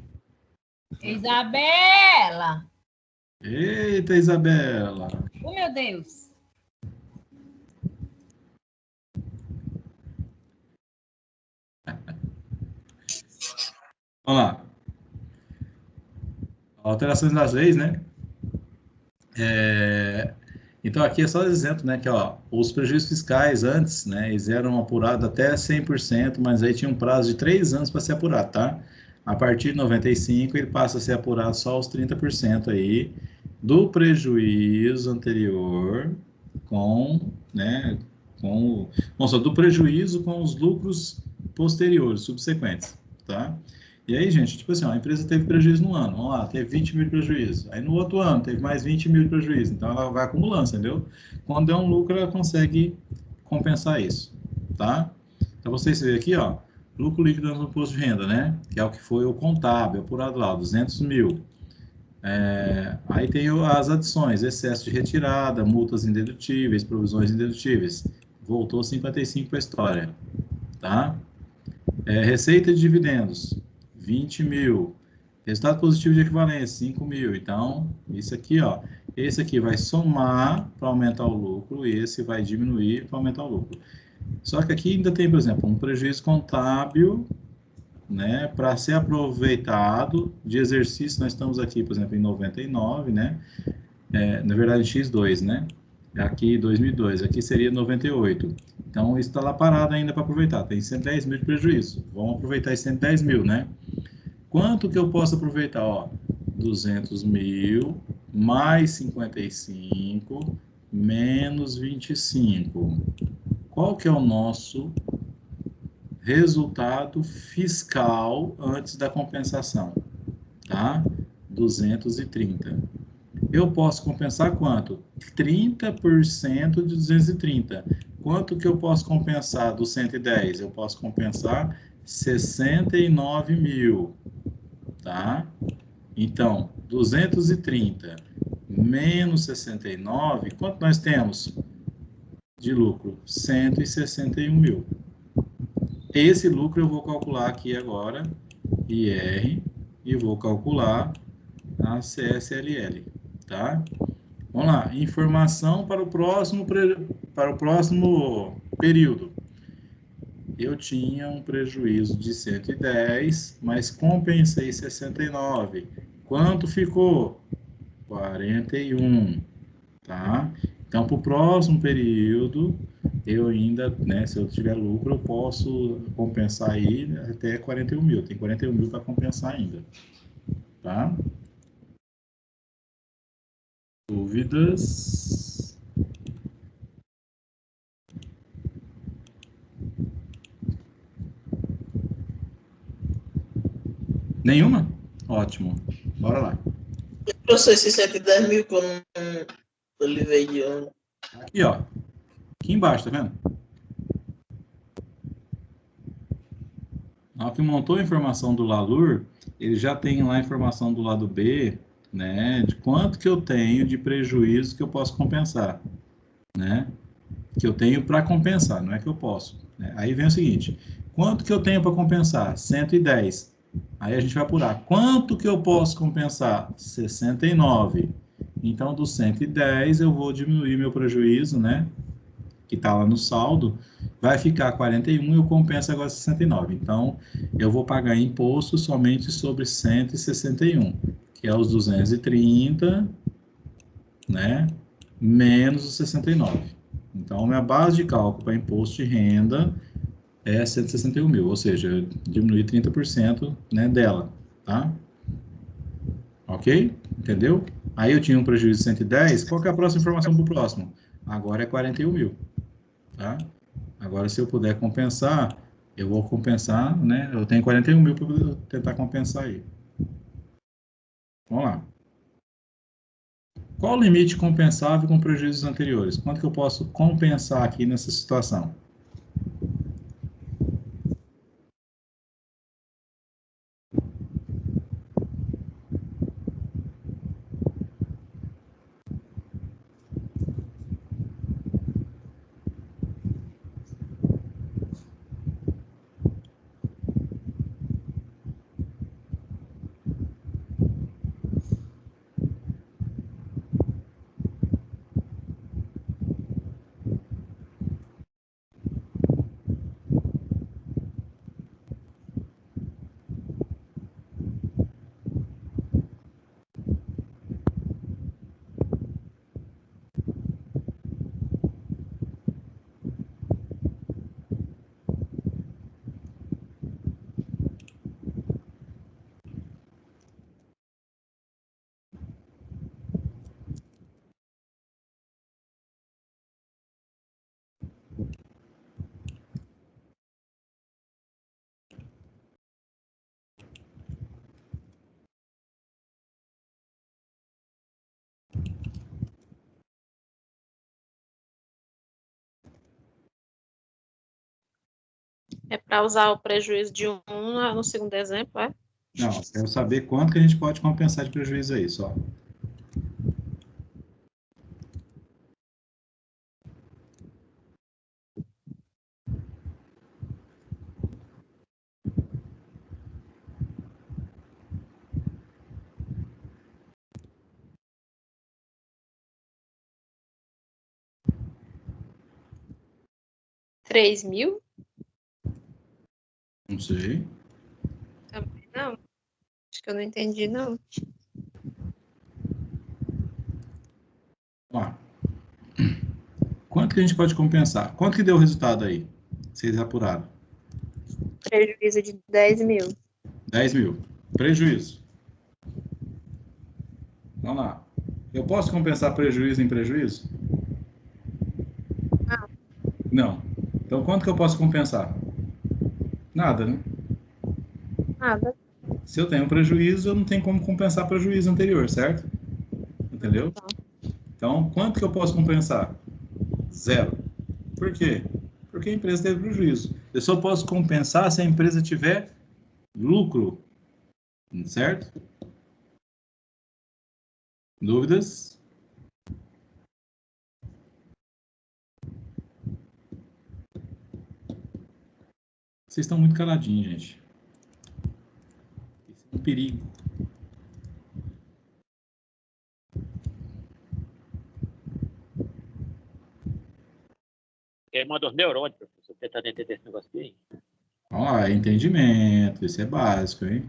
Isabela! Eita, Isabela! Oh, meu Deus! Vamos lá. Alterações das leis, né? Então, aqui é só exemplo, né? Que, ó, os prejuízos fiscais antes, né? Eles eram apurados até 100%, mas aí tinha um prazo de 3 anos para ser apurado, tá? A partir de 95, ele passa a ser apurado só os 30% aí do prejuízo anterior né? Do prejuízo com os lucros posteriores, subsequentes, tá? E aí, gente, tipo assim, ó, a empresa teve prejuízo no ano, vamos lá, teve 20 mil de prejuízo. Aí no outro ano teve mais 20 mil de prejuízo. Então ela vai acumulando, entendeu? Quando é um lucro, ela consegue compensar isso, tá? Então vocês veem aqui, ó, lucro líquido no imposto de renda, né? Que é o que foi o contábil, apurado lá, 200 mil. Aí tem as adições, excesso de retirada, multas indedutíveis, provisões indedutíveis. Voltou 55 para a história, tá? Receita de dividendos, 20 mil. Resultado positivo de equivalência, 5 mil. Então, isso aqui, ó. Esse aqui vai somar para aumentar o lucro e esse vai diminuir para aumentar o lucro. Só que aqui ainda tem, por exemplo, um prejuízo contábil, né, para ser aproveitado de exercício. Nós estamos aqui, por exemplo, em 99, né? Na verdade, X2, né? Aqui 2002, aqui seria 98. Então, isso está lá parado ainda para aproveitar. Tem 110 mil de prejuízo. Vamos aproveitar esses 110 mil, né? Quanto que eu posso aproveitar? Ó, 200 mil mais 55 menos 25. Qual que é o nosso resultado fiscal antes da compensação? Tá? 230. Eu posso compensar quanto? 30% de 230. Quanto que eu posso compensar do 110? Eu posso compensar 69 mil, tá? Então, 230 menos 69, quanto nós temos de lucro? 161 mil. Esse lucro eu vou calcular aqui agora, IR, e vou calcular a CSLL, tá? Vamos lá, informação para o próximo período. Eu tinha um prejuízo de 110, mas compensei 69. Quanto ficou? 41, tá? Então, para o próximo período, eu ainda, né, se eu tiver lucro, eu posso compensar aí até 41 mil. Tem 41 mil para compensar ainda. Tá? Dúvidas? Nenhuma? Ótimo. Bora lá. Professor, esses 110 mil que eu levei de ano. Aqui, ó. Aqui embaixo, tá vendo? Na hora que montou a informação do LALUR, ele já tem lá a informação do lado B, né? De quanto que eu tenho de prejuízo que eu posso compensar, né? Que eu tenho para compensar, não é que eu posso. Né? Aí vem o seguinte, quanto que eu tenho para compensar? 110. Aí a gente vai apurar. Quanto que eu posso compensar? 69. Então, dos 110, eu vou diminuir meu prejuízo, né? Que está lá no saldo, vai ficar 41 e eu compenso agora 69. Então, eu vou pagar imposto somente sobre 161, que é os 230, né? Menos os 69. Então, minha base de cálculo para imposto de renda é 161 mil, ou seja, diminuir 30%, né, dela, tá? Ok? Entendeu? Aí eu tinha um prejuízo de 110, qual que é a próxima informação para o próximo? Agora é 41 mil, tá? Agora, se eu puder compensar, eu vou compensar, né? Eu tenho 41 mil para tentar compensar aí. Vamos lá. Qual o limite compensável com prejuízos anteriores? Quanto que eu posso compensar aqui nessa situação? É para usar o prejuízo de um no segundo exemplo, é? Não, quero saber quanto que a gente pode compensar de prejuízo aí, só. R$3.000? Não sei. Também não. Acho que eu não entendi, não. Vamos lá. Quanto que a gente pode compensar? Quanto que deu o resultado aí? Vocês apuraram. Prejuízo de 10.000. 10 mil. Prejuízo. Vamos lá. Eu posso compensar prejuízo em prejuízo? Não. Não. Então, quanto que eu posso compensar? Nada, né? Nada. Se eu tenho prejuízo, eu não tenho como compensar prejuízo anterior, certo? Entendeu? Então, quanto que eu posso compensar? Zero. Por quê? Porque a empresa teve prejuízo. Eu só posso compensar se a empresa tiver lucro, certo? Dúvidas? Vocês estão muito caladinhos, gente. Isso é um perigo. Queimando os neurônios, professor. Tentando entender esse negócio aí. Ó, entendimento. Isso é básico, hein?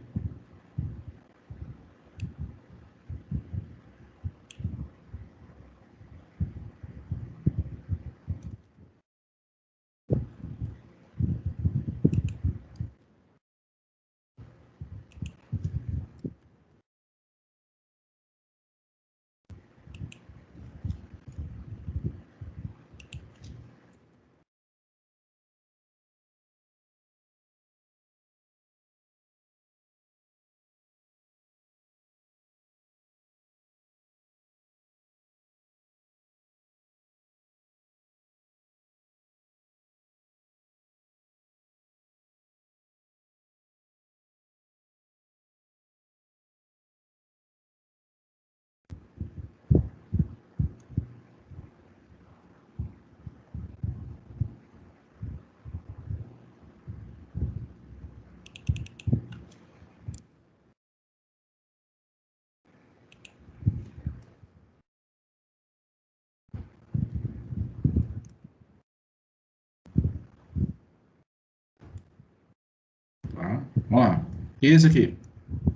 Vamos lá. E esse aqui?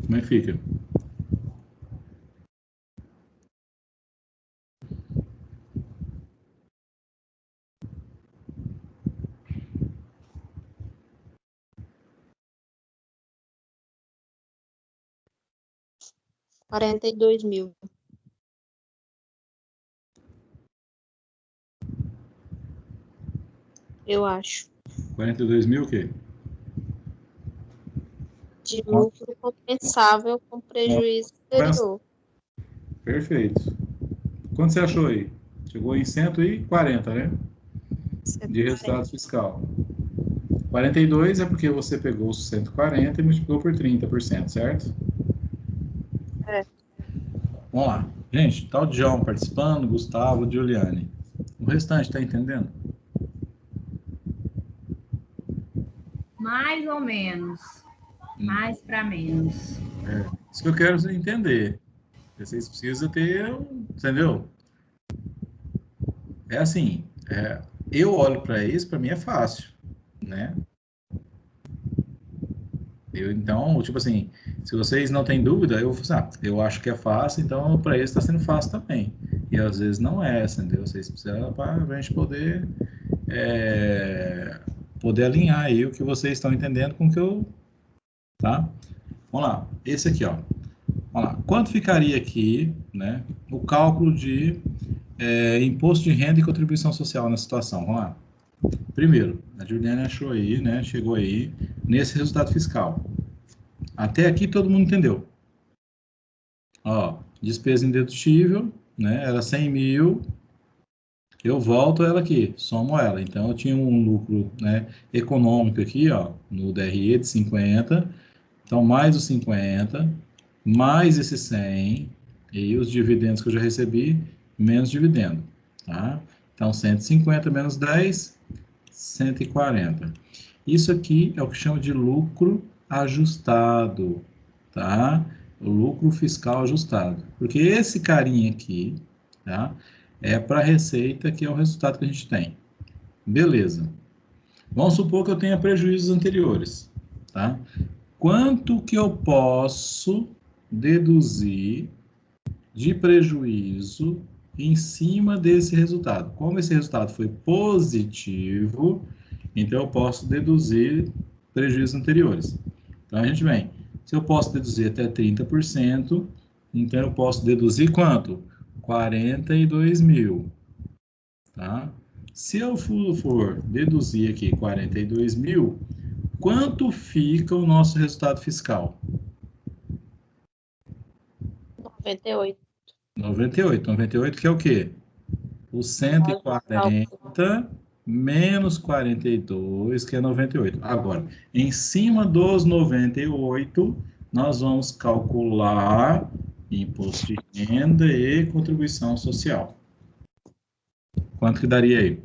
Como é que fica? R$ 42.000. Eu acho. 42 mil o quê? De lucro compensável com prejuízo exterior. Perfeito. Quanto você achou aí? Chegou em 140, né? De resultado fiscal. 42 é porque você pegou os 140 e multiplicou por 30%, certo? É. Vamos lá. Gente, tá o John participando, Gustavo, Giuliane. O restante, tá entendendo? Mais ou menos. Mais para menos. Isso que eu quero entender. Vocês precisam ter, entendeu? É assim, eu olho para isso, para mim é fácil, né? Então, tipo assim, se vocês não têm dúvida, eu acho que é fácil, então para eles está sendo fácil também. E às vezes não é, entendeu? Vocês precisam para a gente poder alinhar aí o que vocês estão entendendo com o que eu, tá? Vamos lá, esse aqui, ó. Vamos lá, quanto ficaria aqui, né? O cálculo de imposto de renda e contribuição social na situação? Vamos lá. Primeiro, a Juliana achou aí, né? Chegou aí nesse resultado fiscal. Até aqui todo mundo entendeu. Ó, despesa indedutível, né? Era 100 mil. Eu volto ela aqui, somo ela. Então, eu tinha um lucro, né, econômico aqui, ó, no DRE de 50. Então, mais os 50, mais esses 100, e os dividendos que eu já recebi, menos dividendo, tá? Então, 150 menos 10, 140. Isso aqui é o que chama de lucro ajustado, tá? O lucro fiscal ajustado. Porque esse carinha aqui, tá? É para a receita, que é o resultado que a gente tem. Beleza. Vamos supor que eu tenha prejuízos anteriores, tá? Quanto que eu posso deduzir de prejuízo em cima desse resultado? Como esse resultado foi positivo, então eu posso deduzir prejuízos anteriores. Então a gente vem, se eu posso deduzir até 30%, então eu posso deduzir quanto? 42 mil, tá? Se eu for deduzir aqui 42 mil, quanto fica o nosso resultado fiscal? 98. 98. 98 que é o quê? O 140 menos 42, que é 98. Agora, em cima dos 98, nós vamos calcular imposto de renda e contribuição social. Quanto que daria aí?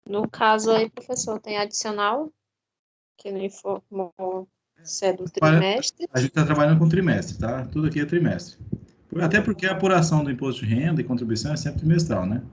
No caso aí, professor, tem adicional, que não informou se é do trimestre. A gente está trabalhando com trimestre, tá? Tudo aqui é trimestre. Até porque a apuração do imposto de renda e contribuição é sempre trimestral, né?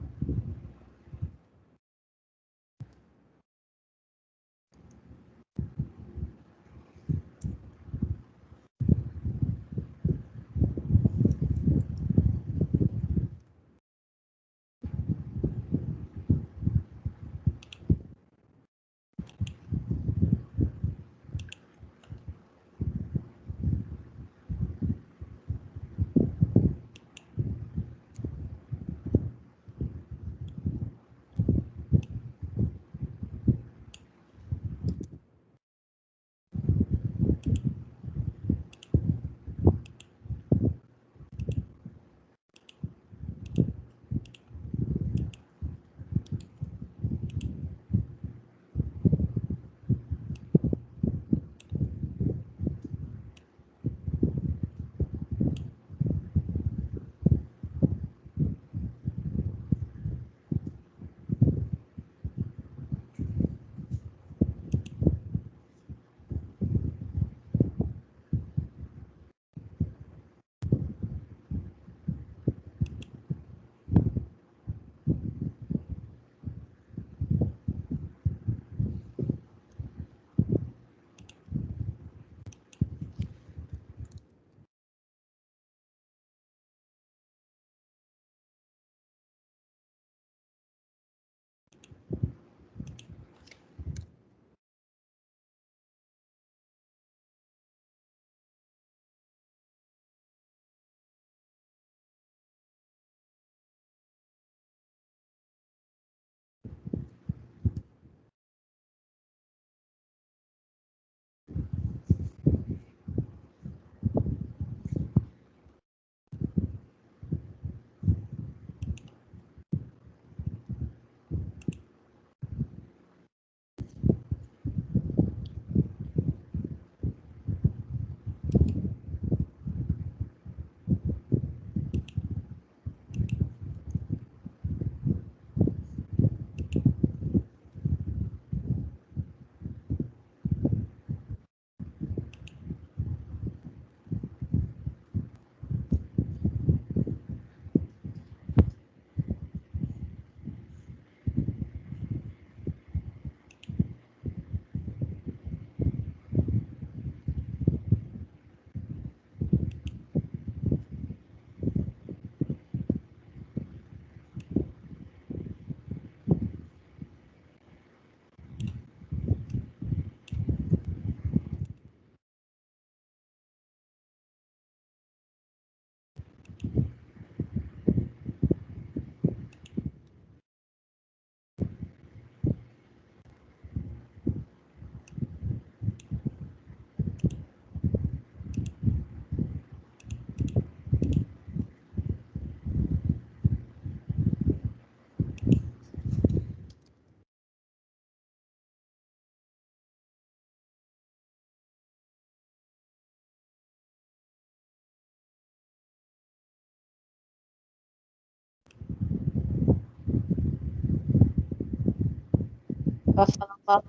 Vai falar o valor.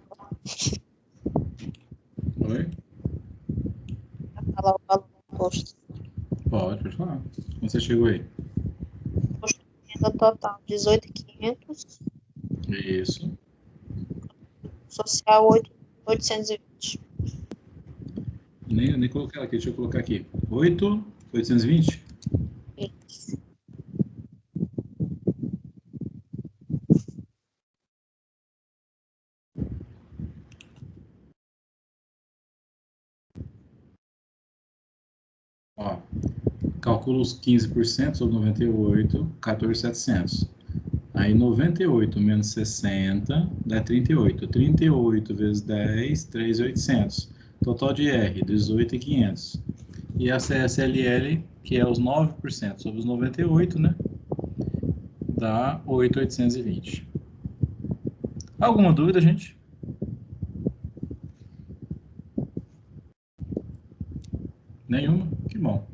Oi? Vai falar o valor do imposto. Pode falar. Como você chegou aí? Imposto de renda total, 18.500. Isso. Social, 8.820. Nem coloquei ela aqui, deixa eu colocar aqui. 8.820? Isso. Ó, calcula os 15% sobre 98, 14.700. Aí 98 menos 60 dá 38. 38 vezes 10, 3.800. Total de R, 18.500. E a CSLL, que é os 9% sobre os 98, né? Dá 8.820. Alguma dúvida, gente? Nenhuma? Que bom.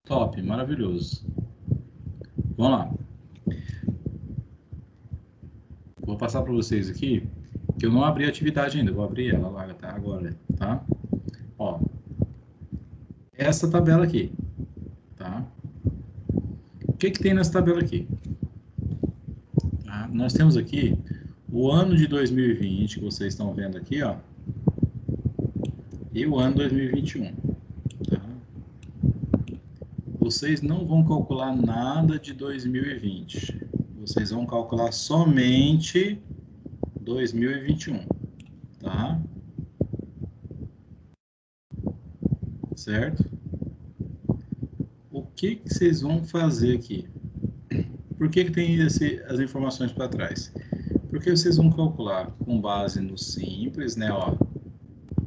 Top, maravilhoso. Vamos lá. Vou passar para vocês aqui, que eu não abri a atividade ainda. Vou abrir ela lá, tá? Agora, tá? Ó. Essa tabela aqui, tá? O que tem nessa tabela aqui? Tá? Nós temos aqui o ano de 2020, que vocês estão vendo aqui, ó. E o ano 2021. Tá? Vocês não vão calcular nada de 2020. Vocês vão calcular somente 2021. Tá? Certo? O que vocês vão fazer aqui? Por que tem as informações para trás? Porque vocês vão calcular com base no simples, né? Ó,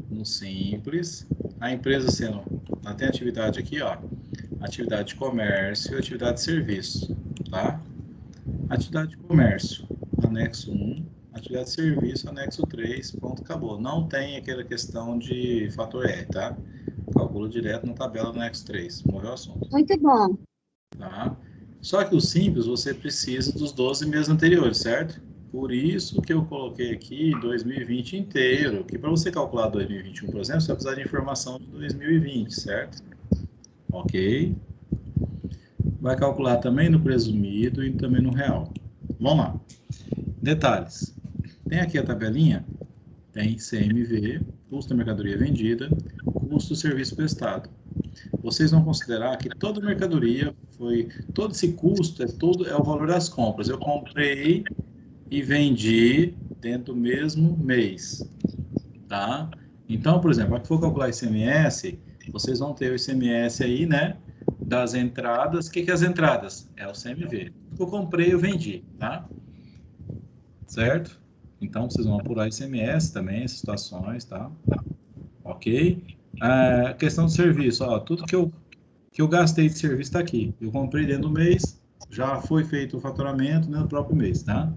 no simples, a empresa sendo, ela tem atividade aqui, ó, atividade de comércio e atividade de serviço, tá? Atividade de comércio, anexo 1, atividade de serviço, anexo 3, pronto, acabou. Não tem aquela questão de fator R, tá? Calcula direto na tabela do anexo 3, morreu o assunto. Muito bom. Tá? Só que o simples, você precisa dos 12 meses anteriores, certo? Por isso que eu coloquei aqui 2020 inteiro, que para você calcular 2021, por exemplo, você vai precisar de informação de 2020, certo? Ok? Vai calcular também no presumido e também no real. Vamos lá. Detalhes. Tem aqui a tabelinha, tem CMV, custo da mercadoria vendida, custo do serviço prestado. Vocês vão considerar que toda mercadoria todo esse custo é o valor das compras. Eu comprei e vendi dentro do mesmo mês, tá? Então, por exemplo, aqui for calcular ICMS, vocês vão ter o ICMS aí, né, das entradas. O que é as entradas? É o CMV. Eu comprei, eu vendi, tá? Certo? Então, vocês vão apurar ICMS também, essas situações, tá? Ok? A questão do serviço, ó, tudo que eu gastei de serviço está aqui. Eu comprei dentro do mês, já foi feito o faturamento no próprio mês, tá?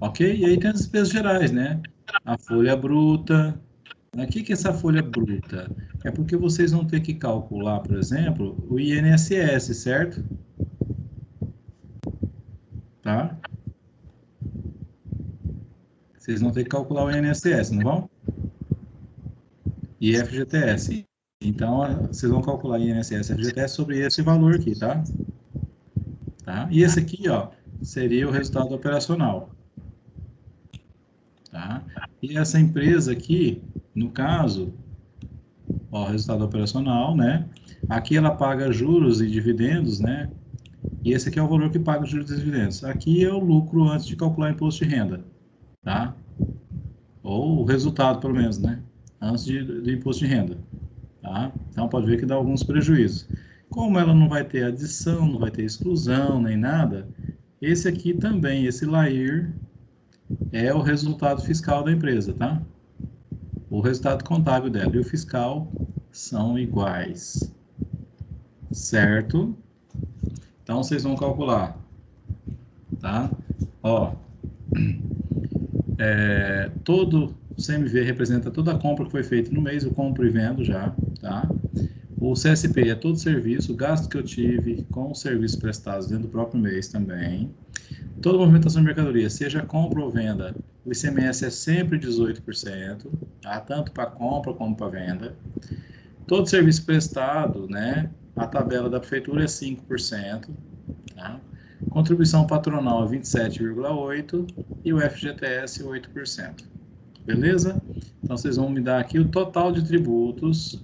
Ok? E aí tem as despesas gerais, né? A folha bruta. O que é essa folha bruta? É porque vocês vão ter que calcular, por exemplo, o INSS, certo? Tá? Vocês vão ter que calcular o INSS, não vão? E FGTS. Então, vocês vão calcular INSS e FGTS sobre esse valor aqui, tá? Tá? E esse aqui, ó, seria o resultado operacional. Tá? E essa empresa aqui, no caso, ó, resultado operacional, né? Aqui ela paga juros e dividendos, né? E esse aqui é o valor que paga os juros e dividendos. Aqui é o lucro antes de calcular o imposto de renda, tá? Ou o resultado, pelo menos, né? Antes do imposto de renda, tá? Então, pode ver que dá alguns prejuízos. Como ela não vai ter adição, não vai ter exclusão, nem nada, esse aqui também, esse LAIR, é o resultado fiscal da empresa, tá? O resultado contábil dela e o fiscal são iguais, certo? Então, vocês vão calcular, tá? Ó, todo o CMV representa toda a compra que foi feita no mês, eu compro e vendo já, tá? O CSP é todo serviço, o gasto que eu tive com os serviços prestados dentro do próprio mês também. Toda movimentação de mercadoria, seja compra ou venda, o ICMS é sempre 18%, tá? Tanto para compra como para venda. Todo serviço prestado, né? A tabela da prefeitura é 5%, tá? Contribuição patronal é 27,8% e o FGTS 8%. Beleza? Então, vocês vão me dar aqui o total de tributos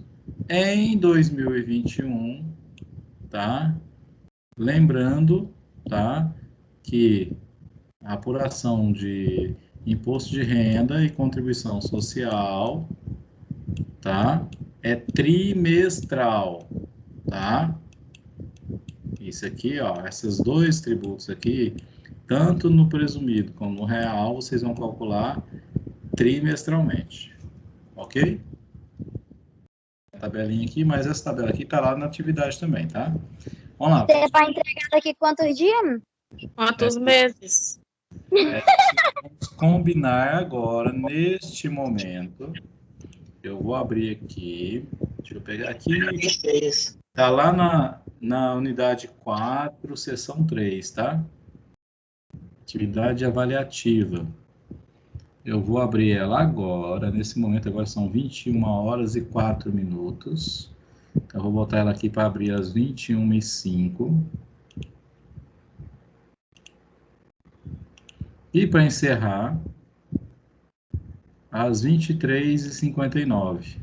em 2021, tá? Lembrando, tá? Que a apuração de imposto de renda e contribuição social, tá? É trimestral, tá? Isso aqui, ó, esses dois tributos aqui, tanto no presumido como no real, vocês vão calcular trimestralmente, ok? Tabelinha aqui, mas essa tabela aqui tá lá na atividade também, tá? Vamos lá. Você vai entregar daqui quantos dias? Quantos meses? Vamos combinar agora, neste momento. Eu vou abrir aqui. Deixa eu pegar aqui. Tá lá na unidade 4, seção 3, tá? Atividade avaliativa. Eu vou abrir ela agora. Nesse momento, agora são 21 horas e 4 minutos. Então, eu vou botar ela aqui para abrir às 21h05. E para encerrar, às 23h59.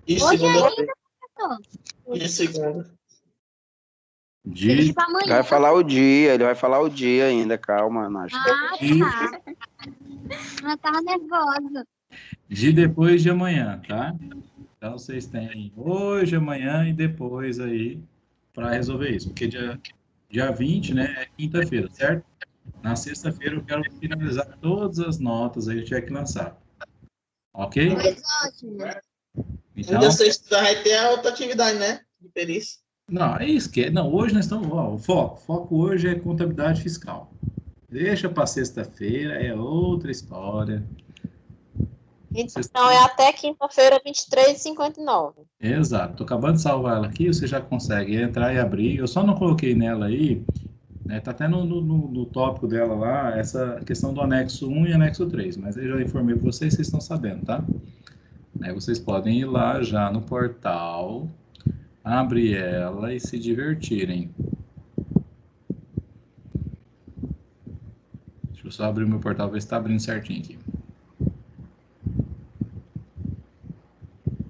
E Hoje segunda-feira. professor? E segunda. De, Pra amanhã. Vai falar o dia, ele vai falar o dia ainda, calma, Nádia. Ah, de, tá. Eu tava nervosa. de depois de amanhã, tá? Então, vocês têm hoje, amanhã e depois aí para resolver isso. Porque dia 20, né, é quinta-feira, certo? Na sexta-feira eu quero finalizar todas as notas aí, eu tiver que lançar. Ok? Mas ótimo. Então, Ainda sexta vai ter a outra atividade, né? De perícia. não, é isso que não, hoje nós estamos, ó, o foco hoje é contabilidade fiscal. Deixa para sexta-feira, é outra história. Então, é até quinta-feira, 23h59. Exato, tô acabando de salvar ela aqui, você já consegue entrar e abrir. Eu só não coloquei nela aí, né, tá até no tópico dela lá, essa questão do anexo 1 e anexo 3, mas eu já informei para vocês, vocês estão sabendo, tá? Aí vocês podem ir lá já no portal, abrir ela e se divertirem. Deixa eu só abrir o meu portal, ver se está abrindo certinho aqui.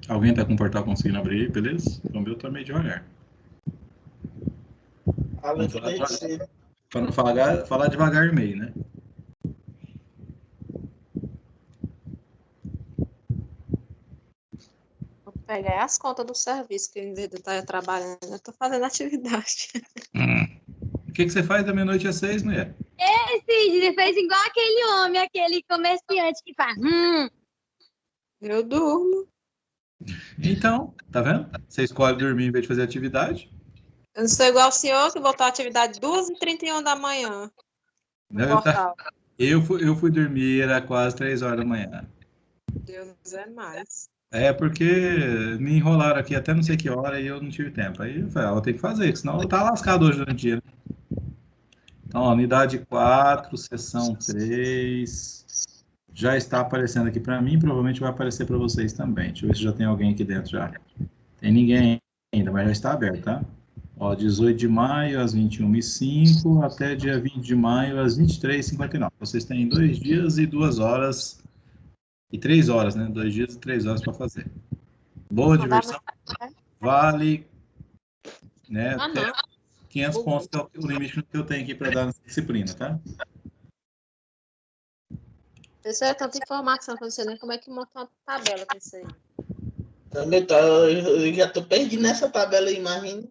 Alguém está com o portal conseguindo abrir, beleza? O meu tá meio devagar. Para não falar devagar e-mail, né? Vou pegar as contas do serviço, que em vez de eu estar trabalhando, eu estou fazendo atividade. O que você faz da meia-noite às 6, mulher? Ele fez igual aquele homem, aquele comerciante que faz. Eu durmo. Então, tá vendo? Você escolhe dormir em vez de fazer atividade. Eu não sou igual o senhor, que voltou à atividade 2h31 da manhã. No portal. Eu fui dormir, era quase 3 horas da manhã. Deus é mais. É porque me enrolaram aqui até não sei que hora e eu não tive tempo. Aí eu falei, vou ter que fazer, senão eu tá lascado hoje durante o dia. Então, ó, unidade 4, seção 3. Já está aparecendo aqui para mim, provavelmente vai aparecer para vocês também. Deixa eu ver se já tem alguém aqui dentro já. Tem ninguém ainda, mas já está aberto, tá? Ó, 18 de maio às 21h05 até dia 20 de maio às 23h59. Vocês têm 2 dias e 2 horas e 3 horas, né? 2 dias e 3 horas para fazer. Boa diversão. Vale, né? Até 500 pontos, que é o limite que eu tenho aqui para dar nessa disciplina, tá? Isso é tanta informação, que eu não sei nem como é que monta uma tabela com isso aí. Eu já tô perdido nessa tabela aí, imagina.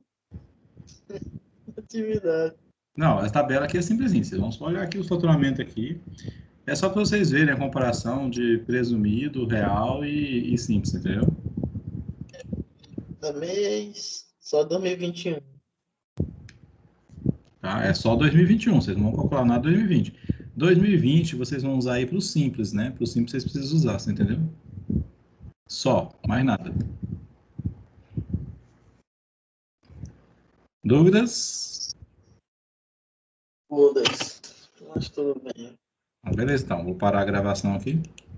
Atividade. Não, a tabela aqui é simplesinha. Vocês vão só olhar aqui o faturamento aqui. É só para vocês verem a comparação de presumido, real e simples, entendeu? Mês, só 2021. Tá? É só 2021, vocês não vão calcular nada de 2020. 2020 vocês vão usar aí para o simples, né? Para o simples vocês precisam usar, você entendeu? Só, mais nada. Dúvidas? Foda-se. Mas tudo bem. Beleza, então. Vou parar a gravação aqui.